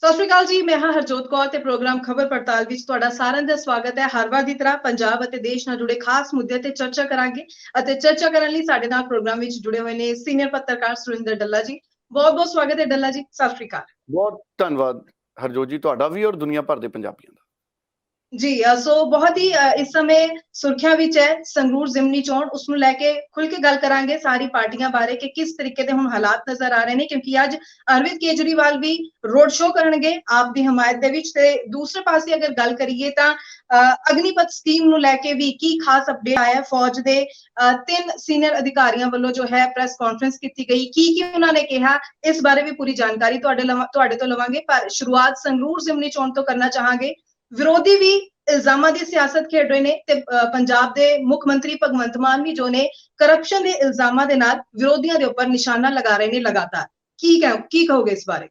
ਸਤਿ ਸ਼੍ਰੀ ਅਕਾਲ ਜੀ, ਮੈਂ ਹਾਂ ਹਰਜੋਤ ਕੌਰ ਤੇ ਪ੍ਰੋਗਰਾਮ ਖਬਰ ਪੜਤਾਲ ਵਿੱਚ ਤੁਹਾਡਾ ਸਾਰਿਆਂ ਦਾ ਸਵਾਗਤ ਹੈ। ਹਰ ਵਾਰ ਦੀ ਤਰ੍ਹਾਂ ਪੰਜਾਬ ਅਤੇ ਦੇਸ਼ ਨਾਲ ਜੁੜੇ ਖਾਸ ਮੁੱਦੇ ਤੇ ਚਰਚਾ ਕਰਾਂਗੇ ਅਤੇ ਚਰਚਾ ਕਰਨ ਲਈ ਸਾਡੇ ਨਾਲ ਪ੍ਰੋਗਰਾਮ ਵਿੱਚ ਜੁੜੇ ਹੋਏ ਨੇ ਸੀਨੀਅਰ ਪੱਤਰਕਾਰ ਸੁਰਿੰਦਰ ਡੱਲਾ ਜੀ। ਬਹੁਤ-ਬਹੁਤ ਸਵਾਗਤ ਹੈ ਡੱਲਾ ਜੀ, ਸਤਿ ਸ਼੍ਰੀ ਅਕਾਲ। ਬਹੁਤ ਧੰਨਵਾਦ ਹਰਜੋਤ ਜੀ, ਤੁਹਾਡਾ ਵੀ ਔਰ ਦੁਨੀਆ ਭਰ ਦੇ ਪੰਜਾਬੀਆਂ ਦਾ। ਜੀ ਸੋ बहुत ही इस समय सुर्खियां ਵਿੱਚ ਹੈ ਸੰਗਰੂਰ ਜ਼ਿਮਨੀ ਚੋਣ, ਉਸ ਨੂੰ ਲੈ ਕੇ ਖੁੱਲ ਕੇ ਗੱਲ ਕਰਾਂਗੇ ਸਾਰੀ ਪਾਰਟੀਆਂ ਬਾਰੇ ਕਿ ਕਿਸ ਤਰੀਕੇ ਦੇ ਹੁਣ ਹਾਲਾਤ ਨਜ਼ਰ ਆ ਰਹੇ ਨੇ, ਕਿਉਂਕਿ ਅੱਜ ਅਰਵਿੰਦ ਕੇਜਰੀਵਾਲ ਵੀ ਰੋਡ ਸ਼ੋਅ ਕਰਨਗੇ ਆਪ ਦੀ ਹਮਾਇਤ ਦੇ ਵਿੱਚ। ਤੇ ਦੂਸਰੇ ਪਾਸੇ ਅਗਰ ਗੱਲ ਕਰੀਏ ਤਾਂ ਅਗਨੀਪਥ ਸਕੀਮ ਨੂੰ ਲੈ ਕੇ ਵੀ ਕੀ ਖਾਸ ਅਪਡੇਟ ਆਇਆ। ਫੌਜ ਦੇ 3 ਸੀਨੀਅਰ ਅਧਿਕਾਰੀਆਂ ਵੱਲੋਂ ਜੋ ਹੈ ਪ੍ਰੈਸ ਕਾਨਫਰੰਸ ਕੀਤੀ ਗਈ, ਕੀ ਉਹਨਾਂ ਨੇ ਕਿਹਾ, ਇਸ ਬਾਰੇ ਵੀ ਪੂਰੀ ਜਾਣਕਾਰੀ ਤੁਹਾਡੇ ਤੋਂ ਲਵਾਂਗੇ। ਪਰ ਸ਼ੁਰੂਆਤ ਸੰਗਰੂਰ ਜ਼ਿਮਨੀ ਚੋਣ ਤੋਂ ਕਰਨਾ ਚਾਹਾਂਗੇ। ਵਿਰੋਧੀ ਵੀ ਇਲਜ਼ਾਮਾਂ ਦੀ ਸਿਆਸਤ ਖੇਡ ਰਹੇ ਨੇ ਤੇ ਪੰਜਾਬ ਦੇ ਮੁੱਖ ਮੰਤਰੀ ਭਗਵੰਤ ਮਾਨ ਵੀ ਜੋ ਨੇ ਕਰਪਸ਼ਨ ਦੇ ਇਲਜ਼ਾਮਾਂ ਦੇ ਨਾਲ ਵਿਰੋਧੀਆਂ ਦੇ ਉੱਪਰ ਨਿਸ਼ਾਨਾ ਲਗਾ ਰਹੇ ਨੇ ਲਗਾਤਾਰ। ਕੀ ਕਹੋਗੇ ਇਸ ਬਾਰੇ?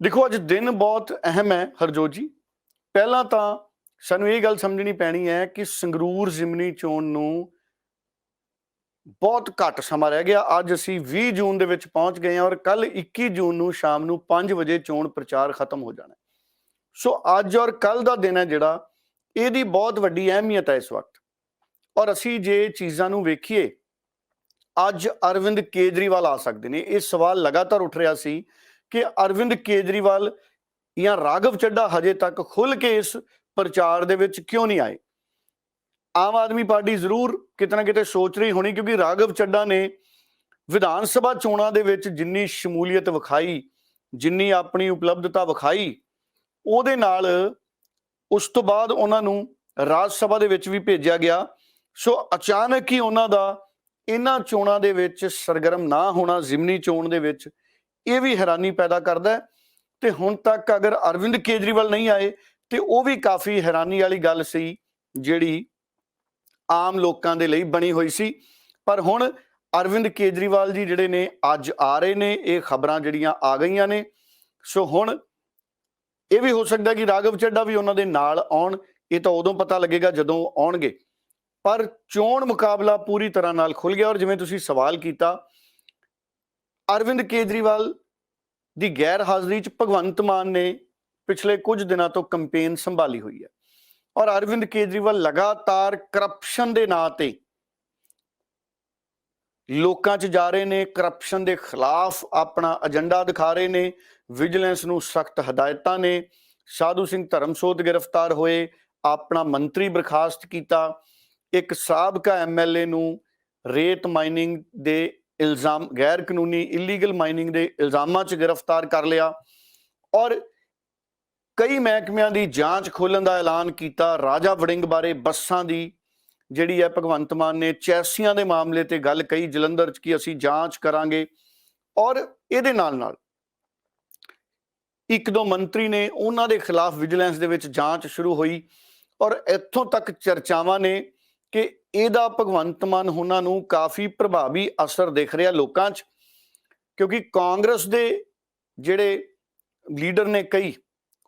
ਦੇਖੋ, ਅੱਜ ਦਿਨ ਬਹੁਤ ਅਹਿਮ ਹੈ ਹਰਜੋਤ ਜੀ। ਪਹਿਲਾਂ ਤਾਂ ਸਾਨੂੰ ਇਹ ਗੱਲ ਸਮਝਣੀ ਪੈਣੀ ਹੈ ਕਿ ਸੰਗਰੂਰ ਜ਼ਿਮਨੀ ਚੋਣ ਨੂੰ ਬਹੁਤ ਘੱਟ ਸਮਾਂ ਰਹਿ ਗਿਆ। ਅੱਜ ਅਸੀਂ 20 ਜੂਨ ਦੇ ਵਿੱਚ ਪਹੁੰਚ ਗਏ ਹਾਂ ਔਰ ਕੱਲ 21 ਜੂਨ ਨੂੰ ਸ਼ਾਮ ਨੂੰ 5 ਵਜੇ ਚੋਣ ਪ੍ਰਚਾਰ ਖਤਮ ਹੋ ਜਾਣਾ। ਸੋ ਅੱਜ ਔਰ ਕੱਲ ਦਾ ਦਿਨ ਹੈ ਜਿਹੜਾ, ਇਹਦੀ ਬਹੁਤ ਵੱਡੀ ਅਹਿਮੀਅਤ ਹੈ ਇਸ ਵਕਤ। ਔਰ ਅਸੀਂ ਜੇ ਚੀਜ਼ਾਂ ਨੂੰ ਵੇਖੀਏ, ਅੱਜ ਅਰਵਿੰਦ ਕੇਜਰੀਵਾਲ ਆ ਸਕਦੇ ਨੇ। ਇਹ ਸਵਾਲ ਲਗਾਤਾਰ ਉੱਠ ਰਿਹਾ ਸੀ ਕਿ ਅਰਵਿੰਦ ਕੇਜਰੀਵਾਲ ਜਾਂ ਰਾਘਵ ਚੱਡਾ ਹਜੇ ਤੱਕ ਖੁੱਲ ਕੇ ਇਸ ਪ੍ਰਚਾਰ ਦੇ ਵਿੱਚ ਕਿਉਂ ਨਹੀਂ ਆਏ। ਆਮ ਆਦਮੀ ਪਾਰਟੀ ਜ਼ਰੂਰ ਕਿਤੇ ਨਾ ਕਿਤੇ ਸੋਚ ਰਹੀ ਹੋਣੀ, ਕਿਉਂਕਿ ਰਾਘਵ ਚੱਡਾ ਨੇ ਵਿਧਾਨ ਸਭਾ ਚੋਣਾਂ ਦੇ ਵਿੱਚ ਜਿੰਨੀ ਸ਼ਮੂਲੀਅਤ ਵਿਖਾਈ, ਜਿੰਨੀ ਆਪਣੀ ਉਪਲਬਧਤਾ ਵਿਖਾਈ, ਉਹਦੇ ਨਾਲ ਉਸ ਤੋਂ ਬਾਅਦ ਉਹਨਾਂ ਨੂੰ ਰਾਜ ਸਭਾ ਦੇ ਵਿੱਚ ਵੀ ਭੇਜਿਆ ਗਿਆ। ਸੋ ਅਚਾਨਕ ਹੀ ਉਹਨਾਂ ਦਾ ਇਹਨਾਂ ਚੋਣਾਂ ਦੇ ਵਿੱਚ ਸਰਗਰਮ ਨਾ ਹੋਣਾ ਜ਼ਿਮਨੀ ਚੋਣ ਦੇ ਵਿੱਚ, ਇਹ ਵੀ ਹੈਰਾਨੀ ਪੈਦਾ ਕਰਦਾ ਹੈ। ਤੇ ਹੁਣ ਤੱਕ ਅਗਰ ਅਰਵਿੰਦ ਕੇਜਰੀਵਾਲ ਨਹੀਂ ਆਏ ਤੇ ਉਹ ਵੀ ਕਾਫੀ ਹੈਰਾਨੀ ਵਾਲੀ ਗੱਲ ਸੀ ਜਿਹੜੀ ਆਮ ਲੋਕਾਂ ਦੇ ਲਈ ਬਣੀ ਹੋਈ ਸੀ। ਪਰ ਹੁਣ ਅਰਵਿੰਦ ਕੇਜਰੀਵਾਲ ਜੀ ਜਿਹੜੇ ਨੇ ਅੱਜ ਆ ਰਹੇ ਨੇ, ਇਹ ਖਬਰਾਂ ਜਿਹੜੀਆਂ ਆ ਗਈਆਂ ਨੇ। ਸੋ ਹੁਣ ਇਹ ਵੀ ਹੋ ਸਕਦਾ ਕਿ ਰਾਘਵ ਚੱਡਾ ਵੀ ਉਹਨਾਂ ਦੇ ਨਾਲ ਆਉਣ। ਇਹ ਤਾਂ ਉਦੋਂ ਪਤਾ ਲੱਗੇਗਾ ਜਦੋਂ ਆਉਣਗੇ। ਪਰ ਚੋਣ ਮੁਕਾਬਲਾ ਪੂਰੀ ਤਰ੍ਹਾਂ ਨਾਲ ਖੁੱਲ ਗਿਆ। ਔਰ ਜਿਵੇਂ ਤੁਸੀਂ ਸਵਾਲ ਕੀਤਾ, ਅਰਵਿੰਦ ਕੇਜਰੀਵਾਲ ਦੀ ਗੈਰ ਹਾਜ਼ਰੀ 'ਚ ਭਗਵੰਤ ਮਾਨ ਨੇ ਪਿਛਲੇ ਕੁਝ ਦਿਨਾਂ ਤੋਂ ਕੰਪੇਨ ਸੰਭਾਲੀ ਹੋਈ ਹੈ। ਔਰ ਅਰਵਿੰਦ ਕੇਜਰੀਵਾਲ ਲਗਾਤਾਰ ਕਰਪਸ਼ਨ ਦੇ ਨਾਂ ਤੇ ਲੋਕਾਂ 'ਚ ਜਾ ਰਹੇ ਨੇ, ਕਰਪਸ਼ਨ ਦੇ ਖਿਲਾਫ ਆਪਣਾ ਏਜੰਡਾ ਦਿਖਾ ਰਹੇ ਨੇ। ਵਿਜੀਲੈਂਸ ਨੂੰ ਸਖਤ ਹਦਾਇਤਾਂ ਨੇ। ਸਾਧੂ ਸਿੰਘ ਧਰਮਸੋਤ ਗ੍ਰਿਫਤਾਰ ਹੋਏ, ਆਪਣਾ ਮੰਤਰੀ ਬਰਖਾਸਤ ਕੀਤਾ। ਇੱਕ ਸਾਬਕਾ ਐਮਐਲਏ ਨੂੰ ਰੇਤ ਮਾਈਨਿੰਗ ਦੇ ਇਲਜ਼ਾਮ, ਗੈਰ ਕਾਨੂੰਨੀ ਇਲੀਗਲ ਮਾਈਨਿੰਗ ਦੇ ਇਲਜ਼ਾਮਾਂ 'ਚ ਗ੍ਰਿਫਤਾਰ ਕਰ ਲਿਆ। ਔਰ ਕਈ ਮਹਿਕਮਿਆਂ ਦੀ ਜਾਂਚ ਖੋਲ੍ਹਣ ਦਾ ਐਲਾਨ ਕੀਤਾ। ਰਾਜਾ ਵੜਿੰਗ ਬਾਰੇ ਬੱਸਾਂ ਦੀ ਜਿਹੜੀ ਹੈ, ਭਗਵੰਤ ਮਾਨ ਨੇ ਚੈਸੀਆਂ ਦੇ ਮਾਮਲੇ ਤੇ ਗੱਲ ਕਹੀ ਜਲੰਧਰ 'ਚ ਕਿ ਅਸੀਂ ਜਾਂਚ ਕਰਾਂਗੇ। ਔਰ ਇਹਦੇ ਨਾਲ ਇੱਕ ਦੋ ਮੰਤਰੀ ਨੇ, ਉਹਨਾਂ ਦੇ ਖਿਲਾਫ ਵਿਜੀਲੈਂਸ ਦੇ ਵਿੱਚ ਜਾਂਚ ਸ਼ੁਰੂ ਹੋਈ। ਔਰ ਇੱਥੋਂ ਤੱਕ ਚਰਚਾਵਾਂ ਨੇ ਕਿ ਇਹਦਾ ਭਗਵੰਤ ਮਾਨ ਉਹਨਾਂ ਨੂੰ ਕਾਫੀ ਪ੍ਰਭਾਵੀ ਅਸਰ ਦਿਖ ਰਿਹਾ ਲੋਕਾਂ 'ਚ, ਕਿਉਂਕਿ ਕਾਂਗਰਸ ਦੇ ਜਿਹੜੇ ਲੀਡਰ ਨੇ ਕਈ,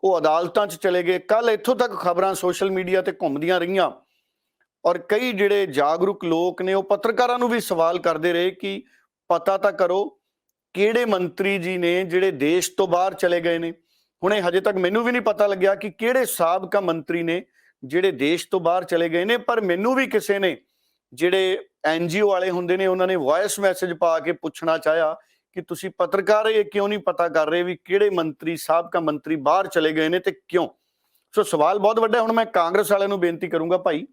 ਉਹ ਅਦਾਲਤਾਂ 'ਚ ਚਲੇ ਗਏ। ਕੱਲ ਇੱਥੋਂ ਤੱਕ ਖਬਰਾਂ ਸੋਸ਼ਲ ਮੀਡੀਆ ਤੇ ਘੁੰਮਦੀਆਂ ਰਹੀਆਂ। ਔਰ ਕਈ ਜਿਹੜੇ ਜਾਗਰੂਕ ਲੋਕ ਨੇ ਉਹ ਪੱਤਰਕਾਰਾਂ ਨੂੰ ਵੀ ਸਵਾਲ ਕਰਦੇ ਰਹੇ ਕਿ ਪਤਾ ਤਾਂ ਕਰੋ ਕਿਹੜੇ ਮੰਤਰੀ ਜੀ ਨੇ ਜਿਹੜੇ ਦੇਸ਼ ਤੋਂ ਬਾਹਰ ਚਲੇ ਗਏ ਨੇ। ਹੁਣੇ ਹਜੇ ਤੱਕ ਮੈਨੂੰ ਵੀ ਨਹੀਂ ਪਤਾ ਲੱਗਿਆ ਕਿ ਕਿਹੜੇ ਸਾਬਕਾ ਮੰਤਰੀ ਨੇ ਜਿਹੜੇ ਦੇਸ਼ ਤੋਂ ਬਾਹਰ ਚਲੇ ਗਏ ਨੇ। ਪਰ ਮੈਨੂੰ ਵੀ ਕਿਸੇ ਨੇ, ਜਿਹੜੇ NGO ਵਾਲੇ ਹੁੰਦੇ ਨੇ, ਉਹਨਾਂ ਨੇ ਵੌਇਸ ਮੈਸੇਜ ਪਾ ਕੇ ਪੁੱਛਣਾ ਚਾਹਿਆ ਕਿ ਤੁਸੀਂ ਪੱਤਰਕਾਰ ਇਹ ਕਿਉਂ ਨਹੀਂ ਪਤਾ ਕਰ ਰਹੇ ਵੀ ਕਿਹੜੇ ਮੰਤਰੀ, ਸਾਬਕਾ ਮੰਤਰੀ ਬਾਹਰ ਚਲੇ ਗਏ ਨੇ ਤੇ ਕਿਉਂ। ਸੋ ਸਵਾਲ ਬਹੁਤ ਵੱਡਾ। ਹੁਣ ਮੈਂ ਕਾਂਗਰਸ ਵਾਲਿਆਂ ਨੂੰ ਬੇਨਤੀ ਕਰੂੰਗਾ ਭਾਈ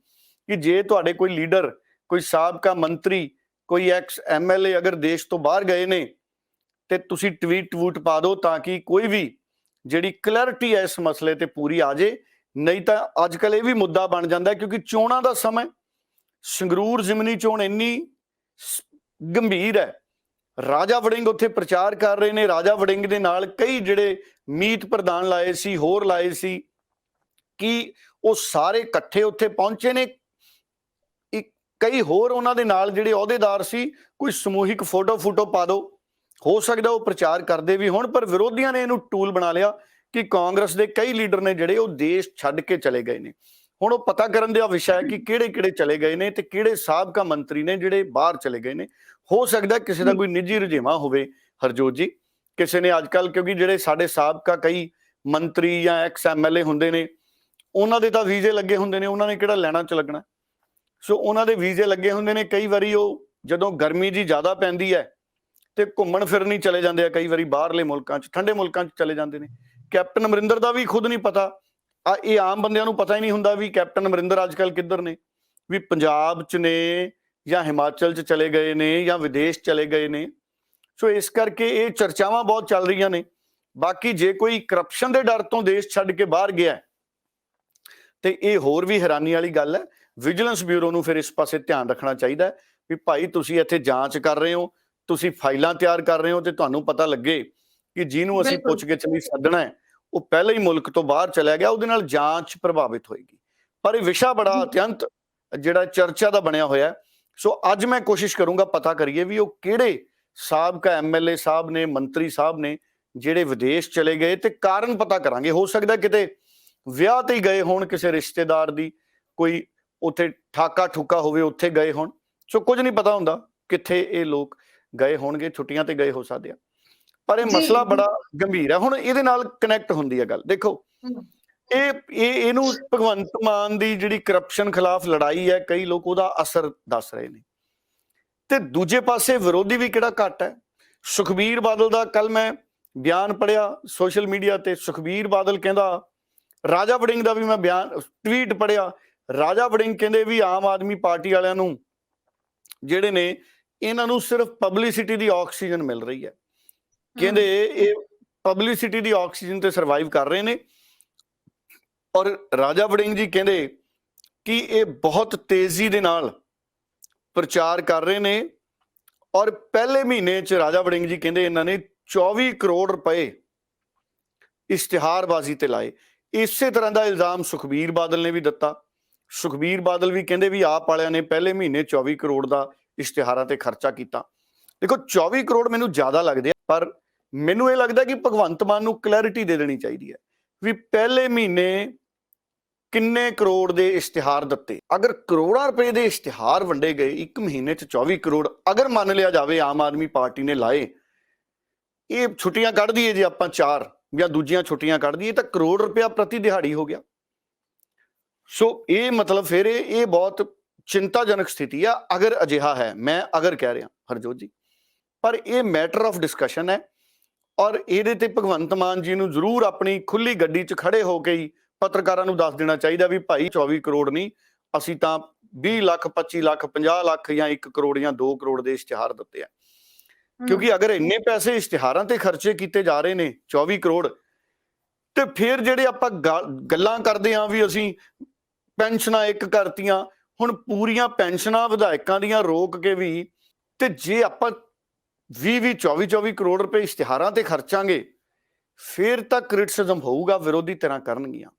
ਕਿ ਜੇ ਤੁਹਾਡੇ ਕੋਈ ਲੀਡਰ, ਕੋਈ ਸਾਬਕਾ ਮੰਤਰੀ, ਕੋਈ ਐਕਸ MLA ਅਗਰ ਦੇਸ਼ ਤੋਂ ਬਾਹਰ ਗਏ ਨੇ ਤੇ ਤੁਸੀਂ ਟਵੀਟ ਪਾ ਦਿਓ ਤਾਂ ਕਿ ਕੋਈ ਵੀ ਜਿਹੜੀ ਕਲੈਰਿਟੀ ਹੈ ਇਸ ਮਸਲੇ ਤੇ ਪੂਰੀ ਆ ਜੇ। ਨਹੀਂ ਤਾਂ ਅੱਜ ਕੱਲ੍ਹ ਇਹ ਵੀ ਮੁੱਦਾ ਬਣ ਜਾਂਦਾ, ਕਿਉਂਕਿ ਚੋਣਾਂ ਦਾ ਸਮਾਂ, ਸੰਗਰੂਰ ਜ਼ਿਮਨੀ ਚੋਣ ਇੰਨੀ ਗੰਭੀਰ ਹੈ। ਰਾਜਾ ਵੜਿੰਗ ਉੱਥੇ ਪ੍ਰਚਾਰ ਕਰ ਰਹੇ ਨੇ। ਰਾਜਾ ਵੜਿੰਗ ਦੇ ਨਾਲ ਕਈ ਜਿਹੜੇ ਮੀਤ ਪ੍ਰਧਾਨ ਲਾਏ ਸੀ, ਹੋਰ ਲਾਏ ਸੀ, ਕਿ ਉਹ ਸਾਰੇ ਇਕੱਠੇ ਉੱਥੇ ਪਹੁੰਚੇ ਨੇ। ਕਈ ਹੋਰ ਉਹਨਾਂ ਦੇ ਨਾਲ ਜਿਹੜੇ ਅਹੁਦੇਦਾਰ ਸੀ, ਕੋਈ ਸਮੂਹਿਕ ਫੋਟੋ ਪਾ ਦਿਓ। ਹੋ ਸਕਦਾ ਉਹ ਪ੍ਰਚਾਰ ਕਰਦੇ ਵੀ ਹੁਣ, ਪਰ ਵਿਰੋਧੀਆਂ ਨੇ ਇਹਨੂੰ ਟੂਲ ਬਣਾ ਲਿਆ ਕਿ ਕਾਂਗਰਸ ਦੇ ਕਈ ਲੀਡਰ ਨੇ ਜਿਹੜੇ ਉਹ ਦੇਸ਼ ਛੱਡ ਕੇ ਚਲੇ ਗਏ ਨੇ। ਹੁਣ ਉਹ ਪਤਾ ਕਰਨ ਦਾ ਵਿਸ਼ਾ ਹੈ ਕਿ ਕਿਹੜੇ ਚਲੇ ਗਏ ਨੇ ਤੇ ਕਿਹੜੇ ਸਾਬਕਾ ਮੰਤਰੀ ਨੇ ਜਿਹੜੇ ਬਾਹਰ ਚਲੇ ਗਏ ਨੇ। ਹੋ ਸਕਦਾ ਕਿਸੇ ਦਾ ਕੋਈ ਨਿੱਜੀ ਰੁਝੇਵਾਂ ਹੋਵੇ ਹਰਜੋਤ ਜੀ, ਕਿਸੇ ਨੇ ਅੱਜ ਕੱਲ੍ਹ, ਕਿਉਂਕਿ ਜਿਹੜੇ ਸਾਡੇ ਸਾਬਕਾ ਕਈ ਮੰਤਰੀ ਜਾਂ ਐਕਸ ਐਮਐਲਏ ਹੁੰਦੇ ਨੇ, ਉਹਨਾਂ ਦੇ ਤਾਂ ਵੀਜ਼ੇ ਲੱਗੇ ਹੁੰਦੇ ਨੇ, ਉਹਨਾਂ ਨੇ ਕਿਹੜਾ ਲੈਣਾ 'ਚ ਲੱਗਣਾ। ਸੋ ਉਹਨਾਂ ਦੇ ਵੀਜ਼ੇ ਲੱਗੇ ਹੁੰਦੇ ਨੇ। ਕਈ ਵਾਰੀ ਉਹ ਜਦੋਂ ਗਰਮੀ ਜੀ ਜ਼ਿਆਦਾ ਪੈਂਦੀ ਹੈ ਤੇ ਘੁੰਮਣ ਫਿਰਨ ਹੀ ਚਲੇ ਜਾਂਦੇ ਆ, ਕਈ ਵਾਰੀ ਬਾਹਰਲੇ ਮੁਲਕਾਂ 'ਚ, ਠੰਡੇ ਮੁਲਕਾਂ 'ਚ ਚਲੇ ਜਾਂਦੇ ਨੇ। ਕੈਪਟਨ ਅਮਰਿੰਦਰ ਦਾ ਵੀ ਖੁਦ ਨਹੀਂ ਪਤਾ, ਇਹ ਆਮ ਬੰਦਿਆਂ ਨੂੰ ਪਤਾ ਹੀ ਨਹੀਂ ਹੁੰਦਾ ਵੀ ਕੈਪਟਨ ਅਮਰਿੰਦਰ ਅੱਜ ਕੱਲ੍ਹ ਕਿੱਧਰ ਨੇ, ਵੀ ਪੰਜਾਬ 'ਚ ਨੇ ਜਾਂ ਹਿਮਾਚਲ 'ਚ ਚਲੇ ਗਏ ਨੇ ਜਾਂ ਵਿਦੇਸ਼ ਚਲੇ ਗਏ ਨੇ। ਸੋ ਇਸ ਕਰਕੇ ਇਹ ਚਰਚਾਵਾਂ ਬਹੁਤ ਚੱਲ ਰਹੀਆਂ ਨੇ। ਬਾਕੀ ਜੇ ਕੋਈ ਕਰਪਸ਼ਨ ਦੇ ਡਰ ਤੋਂ ਦੇਸ਼ ਛੱਡ ਕੇ ਬਾਹਰ ਗਿਆ ਤੇ ਇਹ ਹੋਰ ਵੀ ਹੈਰਾਨੀ ਵਾਲੀ ਗੱਲ ਹੈ। ਵਿਜੀਲੈਂਸ ਬਿਊਰੋ ਨੂੰ ਫਿਰ ਇਸ ਪਾਸੇ ਧਿਆਨ ਰੱਖਣਾ ਚਾਹੀਦਾ ਹੈ ਵੀ ਭਾਈ ਤੁਸੀਂ ਇੱਥੇ ਜਾਂਚ ਕਰ ਰਹੇ ਹੋ, ਤੁਸੀਂ ਫਾਈਲਾਂ ਤਿਆਰ ਕਰ ਰਹੇ ਹੋ ਤੇ ਤੁਹਾਨੂੰ ਪਤਾ ਲੱਗੇ ਕਿ ਜਿਹਨੂੰ ਅਸੀਂ ਪੁੱਛਗਿੱਛ ਲਈ ਸੱਦਣਾ ਹੈ ਉਹ ਪਹਿਲਾਂ ਹੀ ਮੁਲਕ ਤੋਂ ਬਾਹਰ ਚਲਾ ਗਿਆ, ਉਹਦੇ ਨਾਲ ਜਾਂਚ ਪ੍ਰਭਾਵਿਤ ਹੋਏਗੀ। ਪਰ ਇਹ ਵਿਸ਼ਾ ਬੜਾ ਅਤਿਅੰਤ ਜਿਹੜਾ ਚਰਚਾ ਦਾ ਬਣਿਆ ਹੋਇਆ। ਸੋ ਅੱਜ ਮੈਂ ਕੋਸ਼ਿਸ਼ ਕਰੂੰਗਾ ਪਤਾ ਕਰੀਏ ਵੀ ਉਹ ਕਿਹੜੇ ਸਾਬਕਾ ਐਮਐਲਏ ਸਾਹਿਬ ਨੇ, ਮੰਤਰੀ ਸਾਹਿਬ ਨੇ ਜਿਹੜੇ ਵਿਦੇਸ਼ ਚਲੇ ਗਏ, ਤੇ ਕਾਰਨ ਪਤਾ ਕਰਾਂਗੇ। ਹੋ ਸਕਦਾ ਕਿਤੇ ਵਿਆਹ ਤੇ ਹੀ ਗਏ ਹੋਣ, ਕਿਸੇ ਰਿਸ਼ਤੇਦਾਰ ਦੀ ਕੋਈ ਉੱਥੇ ਠਾਕਾ ਠੁਕਾ ਹੋਵੇ, ਉੱਥੇ ਗਏ ਹੋਣ। ਸੋ ਕੁਝ ਨਹੀਂ ਪਤਾ ਹੁੰਦਾ ਕਿੱਥੇ ਇਹ ਲੋਕ ਗਏ ਹੋਣਗੇ, ਛੁੱਟੀਆਂ ਤੇ ਗਏ ਹੋ ਸਕਦੇ ਆ। ਪਰ ਇਹ ਮਸਲਾ ਬੜਾ ਗੰਭੀਰ ਹੈ। ਹੁਣ ਇਹਦੇ ਨਾਲ ਕਨੈਕਟ ਹੁੰਦੀ ਹੈ ਗੱਲ। ਦੇਖੋ ਇਹਨੂੰ ਭਗਵੰਤ ਮਾਨ ਦੀ ਜਿਹੜੀ ਕਰਪਸ਼ਨ ਖਿਲਾਫ ਲੜਾਈ ਹੈ, ਕਈ ਲੋਕ ਉਹਦਾ ਅਸਰ ਦੱਸ ਰਹੇ ਨੇ, ਤੇ ਦੂਜੇ ਪਾਸੇ ਵਿਰੋਧੀ ਵੀ ਕਿਹੜਾ ਘੱਟ ਹੈ। ਸੁਖਬੀਰ ਬਾਦਲ ਦਾ ਕੱਲ ਮੈਂ ਬਿਆਨ ਪੜ੍ਹਿਆ ਸੋਸ਼ਲ ਮੀਡੀਆ ਤੇ। ਸੁਖਬੀਰ ਬਾਦਲ ਕਹਿੰਦਾ, ਰਾਜਾ ਵੜਿੰਗ ਦਾ ਵੀ ਮੈਂ ਬਿਆਨ ਟਵੀਟ ਪੜ੍ਹਿਆ। ਰਾਜਾ ਵੜਿੰਗ ਕਹਿੰਦੇ ਵੀ ਆਮ ਆਦਮੀ ਪਾਰਟੀ ਵਾਲਿਆਂ ਨੂੰ ਜਿਹੜੇ ਨੇ ਇਹਨਾਂ ਨੂੰ ਸਿਰਫ ਪਬਲਿਸਿਟੀ ਦੀ ਆਕਸੀਜਨ ਮਿਲ ਰਹੀ ਹੈ। ਕਹਿੰਦੇ ਇਹ ਪਬਲਿਸਿਟੀ ਦੀ ਆਕਸੀਜਨ ਤੇ ਸਰਵਾਈਵ ਕਰ ਰਹੇ ਨੇ। ਔਰ ਰਾਜਾ ਵੜਿੰਗ ਜੀ ਕਹਿੰਦੇ ਕਿ ਇਹ ਬਹੁਤ ਤੇਜ਼ੀ ਦੇ ਨਾਲ ਪ੍ਰਚਾਰ ਕਰ ਰਹੇ ਨੇ। ਔਰ ਪਹਿਲੇ ਮਹੀਨੇ 'ਚ ਰਾਜਾ ਵੜਿੰਗ ਜੀ ਕਹਿੰਦੇ ਇਹਨਾਂ ਨੇ 24 ਕਰੋੜ ਰੁਪਏ ਇਸ਼ਤਿਹਾਰਬਾਜ਼ੀ ਤੇ ਲਾਏ। ਇਸੇ ਤਰ੍ਹਾਂ ਦਾ ਇਲਜ਼ਾਮ ਸੁਖਬੀਰ ਬਾਦਲ ਨੇ ਵੀ ਦਿੱਤਾ। ਸੁਖਬੀਰ ਬਾਦਲ ਵੀ ਕਹਿੰਦੇ ਵੀ ਆਪ ਵਾਲਿਆਂ ਨੇ ਪਹਿਲੇ ਮਹੀਨੇ 24 ਕਰੋੜ ਦਾ ਇਸ਼ਤਿਹਾਰਾਂ ਤੇ ਖਰਚਾ ਕੀਤਾ। ਦੇਖੋ 24 ਕਰੋੜ ਮੈਨੂੰ ਜ਼ਿਆਦਾ ਲੱਗਦੇ ਆ, ਪਰ ਮੈਨੂੰ ਇਹ ਲੱਗਦਾ ਕਿ ਭਗਵੰਤ ਮਾਨ ਨੂੰ ਕਲੈਰਿਟੀ ਦੇ ਦੇਣੀ ਚਾਹੀਦੀ ਹੈ ਵੀ ਪਹਿਲੇ ਮਹੀਨੇ ਕਿੰਨੇ ਕਰੋੜ ਦੇ ਇਸ਼ਤਿਹਾਰ ਦਿੱਤੇ। ਅਗਰ ਕਰੋੜਾਂ ਰੁਪਏ ਦੇ ਇਸ਼ਤਿਹਾਰ ਵੰਡੇ ਗਏ, ਇੱਕ ਮਹੀਨੇ 'ਚ 24 ਕਰੋੜ ਅਗਰ ਮੰਨ ਲਿਆ ਜਾਵੇ ਆਮ ਆਦਮੀ ਪਾਰਟੀ ਨੇ ਲਾਏ, ਇਹ ਛੁੱਟੀਆਂ ਕੱਢ ਦਈਏ ਜੇ ਆਪਾਂ 4 ਜਾਂ ਦੂਜੀਆਂ ਛੁੱਟੀਆਂ ਕੱਢ ਦਈਏ ਤਾਂ ਕਰੋੜ ਰੁਪਇਆ ਪ੍ਰਤੀ ਦਿਹਾੜੀ ਹੋ ਗਿਆ। ਸੋ ਇਹ ਮਤਲਬ ਫਿਰ ਇਹ ਬਹੁਤ ਚਿੰਤਾਜਨਕ ਸਥਿਤੀ ਆ ਅਗਰ ਅਜਿਹਾ ਹੈ। ਮੈਂ ਅਗਰ ਕਹਿ ਰਿਹਾ ਹਰਜੋਤ ਜੀ, ਪਰ ਇਹ ਮੈਟਰ ਆਫ ਡਿਸਕਸ਼ਨ ਹੈ। ਔਰ ਇਹਦੇ ਤੇ ਭਗਵੰਤ ਮਾਨ ਜੀ ਨੂੰ ਜ਼ਰੂਰ ਆਪਣੀ ਖੁੱਲੀ ਗੱਡੀ 'ਚ ਖੜੇ ਹੋ ਕੇ ਹੀ ਪੱਤਰਕਾਰਾਂ ਨੂੰ ਦੱਸ ਦੇਣਾ ਚਾਹੀਦਾ ਵੀ ਭਾਈ 24 ਕਰੋੜ ਨਹੀਂ, ਅਸੀਂ ਤਾਂ 20 ਲੱਖ 25 ਲੱਖ 50 ਲੱਖ ਜਾਂ 1 ਕਰੋੜ ਜਾਂ 2 ਕਰੋੜ ਦੇ ਇਸ਼ਤਿਹਾਰ ਦਿੱਤੇ ਆ। ਕਿਉਂਕਿ ਅਗਰ ਇੰਨੇ ਪੈਸੇ ਇਸ਼ਤਿਹਾਰਾਂ ਤੇ ਖਰਚੇ ਕੀਤੇ ਜਾ ਰਹੇ ਨੇ 24 ਕਰੋੜ, ਤੇ ਫਿਰ ਜਿਹੜੇ ਆਪਾਂ ਗੱਲਾਂ ਕਰਦੇ ਹਾਂ ਵੀ ਅਸੀਂ ਪੈਨਸ਼ਨਾਂ ਇੱਕ ਕਰਤੀਆਂ, ਹੁਣ ਪੂਰੀਆਂ ਪੈਨਸ਼ਨਾਂ ਵਿਧਾਇਕਾਂ ਦੀਆਂ ਰੋਕ ਕੇ ਵੀ, ਤੇ ਜੇ ਆਪਾਂ 20 24 ਕਰੋੜ ਰੁਪਏ ਇਸ਼ਤਿਹਾਰਾਂ ਤੇ ਖਰਚਾਂਗੇ ਫਿਰ ਤਾਂ ਕ੍ਰਿਟਿਸਿਜ਼ਮ ਹੋਊਗਾ, ਵਿਰੋਧੀ ਤਰ੍ਹਾਂ ਕਰਨਗੀਆਂ।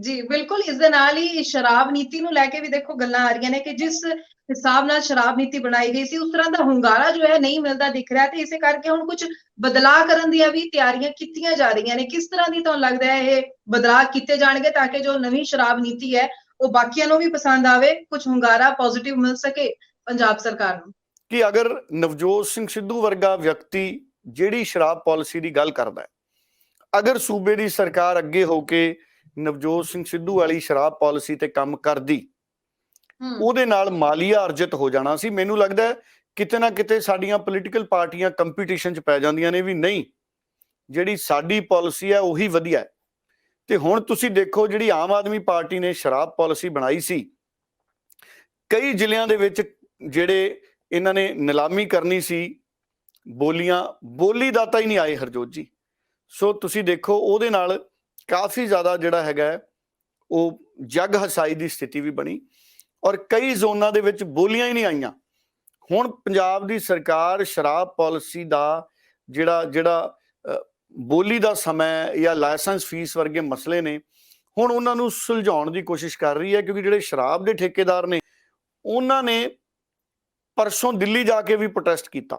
ਜੀ ਬਿਲਕੁਲ। ਇਸ ਦੇ ਨਾਲ ਹੀ ਸ਼ਰਾਬ ਨੀਤੀ ਨੂੰ ਲੈ ਕੇ ਵੀ ਦੇਖੋ ਗੱਲਾਂ ਆ ਰਹੀਆਂ ਨੇ ਕਿ ਜਿਸ ਹਿਸਾਬ ਨਾਲ ਸ਼ਰਾਬ ਨੀਤੀ ਬਣਾਈ ਗਈ ਸੀ ਉਸ ਤਰ੍ਹਾਂ ਦਾ ਹੁੰਗਾਰਾ ਜੋ ਹੈ ਨਹੀਂ ਮਿਲਦਾ ਦਿਖ ਰਿਹਾ, ਤੇ ਇਸੇ ਕਰਕੇ ਹੁਣ ਕੁਝ ਬਦਲਾਅ ਕਰਨ ਦੀਆਂ ਵੀ ਤਿਆਰੀਆਂ ਕੀਤੀਆਂ ਜਾ ਰਹੀਆਂ ਨੇ। ਕਿਸ ਤਰ੍ਹਾਂ ਦੀ ਤੁਹਾਨੂੰ ਲੱਗਦਾ ਹੈ ਇਹ ਬਦਲਾਅ ਕੀਤੇ ਜਾਣਗੇ ਤਾਂ ਕਿ ਜੋ ਨਵੀਂ ਸ਼ਰਾਬ ਨੀਤੀ ਹੈ ਉਹ ਬਾਕੀਆਂ ਨੂੰ ਵੀ ਪਸੰਦ ਆਵੇ, ਕੁਝ ਹੁੰਗਾਰਾ ਪੋਜ਼ਿਟਿਵ ਮਿਲ ਸਕੇ ਪੰਜਾਬ ਸਰਕਾਰ ਨੂੰ? ਕਿ ਅਗਰ ਨਵਜੋਤ ਸਿੰਘ ਸਿੱਧੂ ਵਰਗਾ ਵਿਅਕਤੀ ਜਿਹੜੀ ਸ਼ਰਾਬ ਪਾਲਿਸੀ ਦੀ ਗੱਲ ਕਰਦਾ ਹੈ, ਅਗਰ ਸੂਬੇ ਦੀ ਸਰਕਾਰ ਅੱਗੇ ਹੋ ਕੇ ਨਵਜੋਤ ਸਿੰਘ ਸਿੱਧੂ ਵਾਲੀ ਸ਼ਰਾਬ ਪਾਲਿਸੀ ਤੇ ਕੰਮ ਕਰਦੀ, ਉਹਦੇ ਨਾਲ ਮਾਲੀਆ ਅਰਜਿਤ ਹੋ ਜਾਣਾ ਸੀ। ਮੈਨੂੰ ਲੱਗਦਾ ਕਿਤੇ ਨਾ ਕਿਤੇ ਸਾਡੀਆਂ ਪੋਲੀਟੀਕਲ ਪਾਰਟੀਆਂ ਕੰਪੀਟੀਸ਼ਨ 'ਚ ਪੈ ਜਾਂਦੀਆਂ ਨੇ ਵੀ ਨਹੀਂ, ਜਿਹੜੀ ਸਾਡੀ ਪਾਲਿਸੀ ਹੈ ਉਹੀ ਵਧੀਆ ਹੈ। ਤੇ ਹੁਣ ਤੁਸੀਂ ਦੇਖੋ ਜਿਹੜੀ ਆਮ ਆਦਮੀ ਪਾਰਟੀ ਨੇ ਸ਼ਰਾਬ ਪਾਲਿਸੀ ਬਣਾਈ ਸੀ, ਕਈ ਜ਼ਿਲ੍ਹਿਆਂ ਦੇ ਵਿੱਚ ਜਿਹੜੇ ਇਹਨਾਂ ਨੇ ਨਿਲਾਮੀ ਕਰਨੀ ਸੀ, ਬੋਲੀ ਦਾਤਾ ਹੀ ਨਹੀਂ ਆਏ ਹਰਜੋਤ ਜੀ। ਸੋ ਤੁਸੀਂ ਦੇਖੋ ਉਹਦੇ ਨਾਲ ਕਾਫੀ ਜ਼ਿਆਦਾ ਜਿਹੜਾ ਹੈਗਾ ਉਹ ਜੱਗ ਹਸਾਈ ਦੀ ਸਥਿਤੀ ਵੀ ਬਣੀ, ਔਰ ਕਈ ਜ਼ੋਨਾਂ ਦੇ ਵਿੱਚ ਬੋਲੀਆਂ ਹੀ ਨਹੀਂ ਆਈਆਂ। ਹੁਣ ਪੰਜਾਬ ਦੀ ਸਰਕਾਰ ਸ਼ਰਾਬ ਪਾਲਿਸੀ ਦਾ ਜਿਹੜਾ ਬੋਲੀ ਦਾ ਸਮਾਂ ਜਾਂ ਲਾਇਸੈਂਸ ਫੀਸ ਵਰਗੇ ਮਸਲੇ ਨੇ, ਹੁਣ ਉਹਨਾਂ ਨੂੰ ਸੁਲਝਾਉਣ ਦੀ ਕੋਸ਼ਿਸ਼ ਕਰ ਰਹੀ ਹੈ। ਕਿਉਂਕਿ ਜਿਹੜੇ ਸ਼ਰਾਬ ਦੇ ਠੇਕੇਦਾਰ ਨੇ ਉਹਨਾਂ ਨੇ ਪਰਸੋਂ ਦਿੱਲੀ ਜਾ ਕੇ ਵੀ ਪ੍ਰੋਟੈਸਟ ਕੀਤਾ।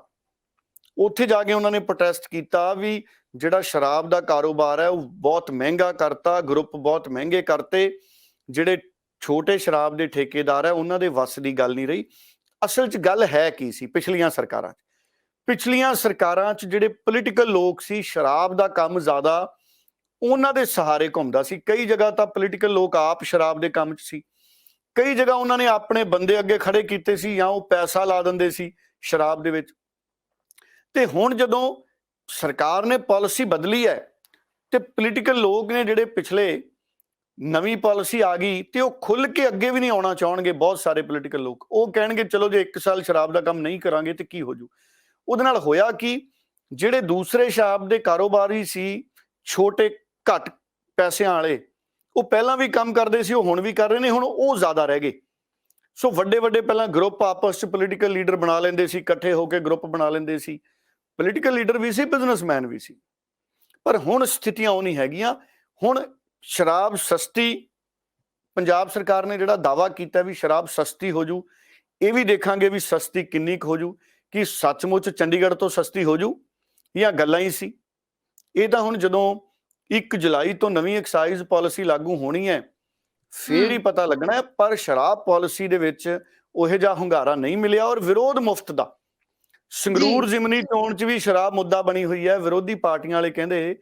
ਉੱਥੇ ਜਾ ਕੇ ਉਹਨਾਂ ਨੇ ਪ੍ਰੋਟੈਸਟ ਕੀਤਾ ਵੀ ਜਿਹੜਾ ਸ਼ਰਾਬ ਦਾ ਕਾਰੋਬਾਰ ਹੈ ਉਹ ਬਹੁਤ ਮਹਿੰਗਾ ਕਰਤਾ, ਗਰੁੱਪ ਬਹੁਤ ਮਹਿੰਗੇ ਕਰਤੇ, ਜਿਹੜੇ ਛੋਟੇ ਸ਼ਰਾਬ ਦੇ ਠੇਕੇਦਾਰ ਹੈ ਉਹਨਾਂ ਦੇ ਵੱਸ ਦੀ ਗੱਲ ਨਹੀਂ ਰਹੀ। ਅਸਲ 'ਚ ਗੱਲ ਹੈ ਕੀ ਸੀ? ਪਿਛਲੀਆਂ ਸਰਕਾਰਾਂ 'ਚ ਜਿਹੜੇ ਪੋਲੀਟੀਕਲ ਲੋਕ ਸੀ, ਸ਼ਰਾਬ ਦਾ ਕੰਮ ਜ਼ਿਆਦਾ ਉਹਨਾਂ ਦੇ ਸਹਾਰੇ ਘੁੰਮਦਾ ਸੀ। ਕਈ ਜਗ੍ਹਾ ਤਾਂ ਪੋਲੀਟੀਕਲ ਲੋਕ ਆਪ ਸ਼ਰਾਬ ਦੇ ਕੰਮ 'ਚ ਸੀ, ਕਈ ਜਗ੍ਹਾ ਉਹਨਾਂ ਨੇ ਆਪਣੇ ਬੰਦੇ ਅੱਗੇ ਖੜੇ ਕੀਤੇ ਸੀ ਜਾਂ ਉਹ ਪੈਸਾ ਲਾ ਦਿੰਦੇ ਸੀ ਸ਼ਰਾਬ ਦੇ ਵਿੱਚ। ਤੇ ਹੁਣ ਜਦੋਂ ਸਰਕਾਰ ਨੇ ਪਾਲਿਸੀ ਬਦਲੀ ਹੈ ਤੇ ਪੋਲੀਟੀਕਲ ਲੋਕ ਨੇ ਜਿਹੜੇ ਪਿਛਲੇ ਨਵੀਂ ਪਾਲਿਸੀ ਆ ਗਈ ਤੇ ਉਹ ਖੁੱਲ ਕੇ ਅੱਗੇ ਵੀ ਨਹੀਂ ਆਉਣਾ ਚਾਹਣਗੇ। ਬਹੁਤ ਸਾਰੇ ਪੋਲੀਟੀਕਲ ਲੋਕ ਉਹ ਕਹਿਣਗੇ ਚਲੋ ਜੇ 1 ਸਾਲ ਸ਼ਰਾਬ ਦਾ ਕੰਮ ਨਹੀਂ ਕਰਾਂਗੇ ਤੇ ਕੀ ਹੋ ਜੂ। ਉਹਦੇ ਨਾਲ ਹੋਇਆ ਕਿ ਜਿਹੜੇ ਦੂਸਰੇ ਸ਼ਰਾਬ ਦੇ ਕਾਰੋਬਾਰੀ ਸੀ, ਛੋਟੇ ਘੱਟ ਪੈਸਿਆਂ ਵਾਲੇ, ਉਹ ਪਹਿਲਾਂ ਵੀ ਕੰਮ ਕਰਦੇ ਸੀ, ਉਹ ਹੁਣ ਵੀ ਕਰ ਰਹੇ ਨੇ, ਹੁਣ ਉਹ ਜ਼ਿਆਦਾ ਰਹਿ ਗਏ। ਸੋ ਵੱਡੇ ਵੱਡੇ ਪਹਿਲਾਂ ਗਰੁੱਪ ਆਪਸ 'ਚ ਪੋਲੀਟੀਕਲ ਲੀਡਰ ਬਣਾ ਲੈਂਦੇ ਸੀ, ਇਕੱਠੇ ਹੋ ਕੇ ਗਰੁੱਪ ਬਣਾ ਲੈਂਦੇ ਸੀ, ਪੋਲੀਟੀਕਲ ਲੀਡਰ ਵੀ ਸੀ, ਬਿਜ਼ਨਸਮੈਨ ਵੀ ਸੀ। ਪਰ ਹੁਣ ਸਥਿਤੀਆਂ ਉਹ ਨਹੀਂ ਹੈਗੀਆਂ। ਹੁਣ ਸ਼ਰਾਬ ਸਸਤੀ, ਪੰਜਾਬ ਸਰਕਾਰ ਨੇ ਜਿਹੜਾ ਦਾਅਵਾ ਕੀਤਾ ਵੀ ਸ਼ਰਾਬ ਸਸਤੀ ਹੋ ਜੂ, ਇਹ ਵੀ ਦੇਖਾਂਗੇ ਵੀ ਸਸਤੀ ਕਿੰਨੀ ਕੁ ਹੋ ਜੂ, ਕਿ ਸੱਚਮੁੱਚ ਚੰਡੀਗੜ੍ਹ ਤੋਂ ਸਸਤੀ ਹੋ ਜੂ ਜਾਂ ਗੱਲਾਂ ਹੀ ਸੀ। ਇਹ ਤਾਂ ਹੁਣ ਜਦੋਂ 1 ਜੁਲਾਈ ਤੋਂ ਨਵੀਂ ਐਕਸਾਈਜ਼ ਪਾਲਿਸੀ ਲਾਗੂ ਹੋਣੀ ਹੈ ਫੇਰ ਹੀ ਪਤਾ ਲੱਗਣਾ ਹੈ। ਪਰ ਸ਼ਰਾਬ ਪਾਲਿਸੀ ਦੇ ਵਿੱਚ ਉਹੋ ਜਿਹਾ ਹੁੰਗਾਰਾ ਨਹੀਂ ਮਿਲਿਆ ਔਰ ਵਿਰੋਧ ਮੁਫਤ ਦਾ। ਸੰਗਰੂਰ ਜ਼ਿਮਨੀ ਚੋਣ 'ਚ ਵੀ ਸ਼ਰਾਬ ਮੁੱਦਾ ਬਣੀ ਹੋਈ ਹੈ। ਵਿਰੋਧੀ ਪਾਰਟੀਆਂ ਵਾਲੇ ਕਹਿੰਦੇ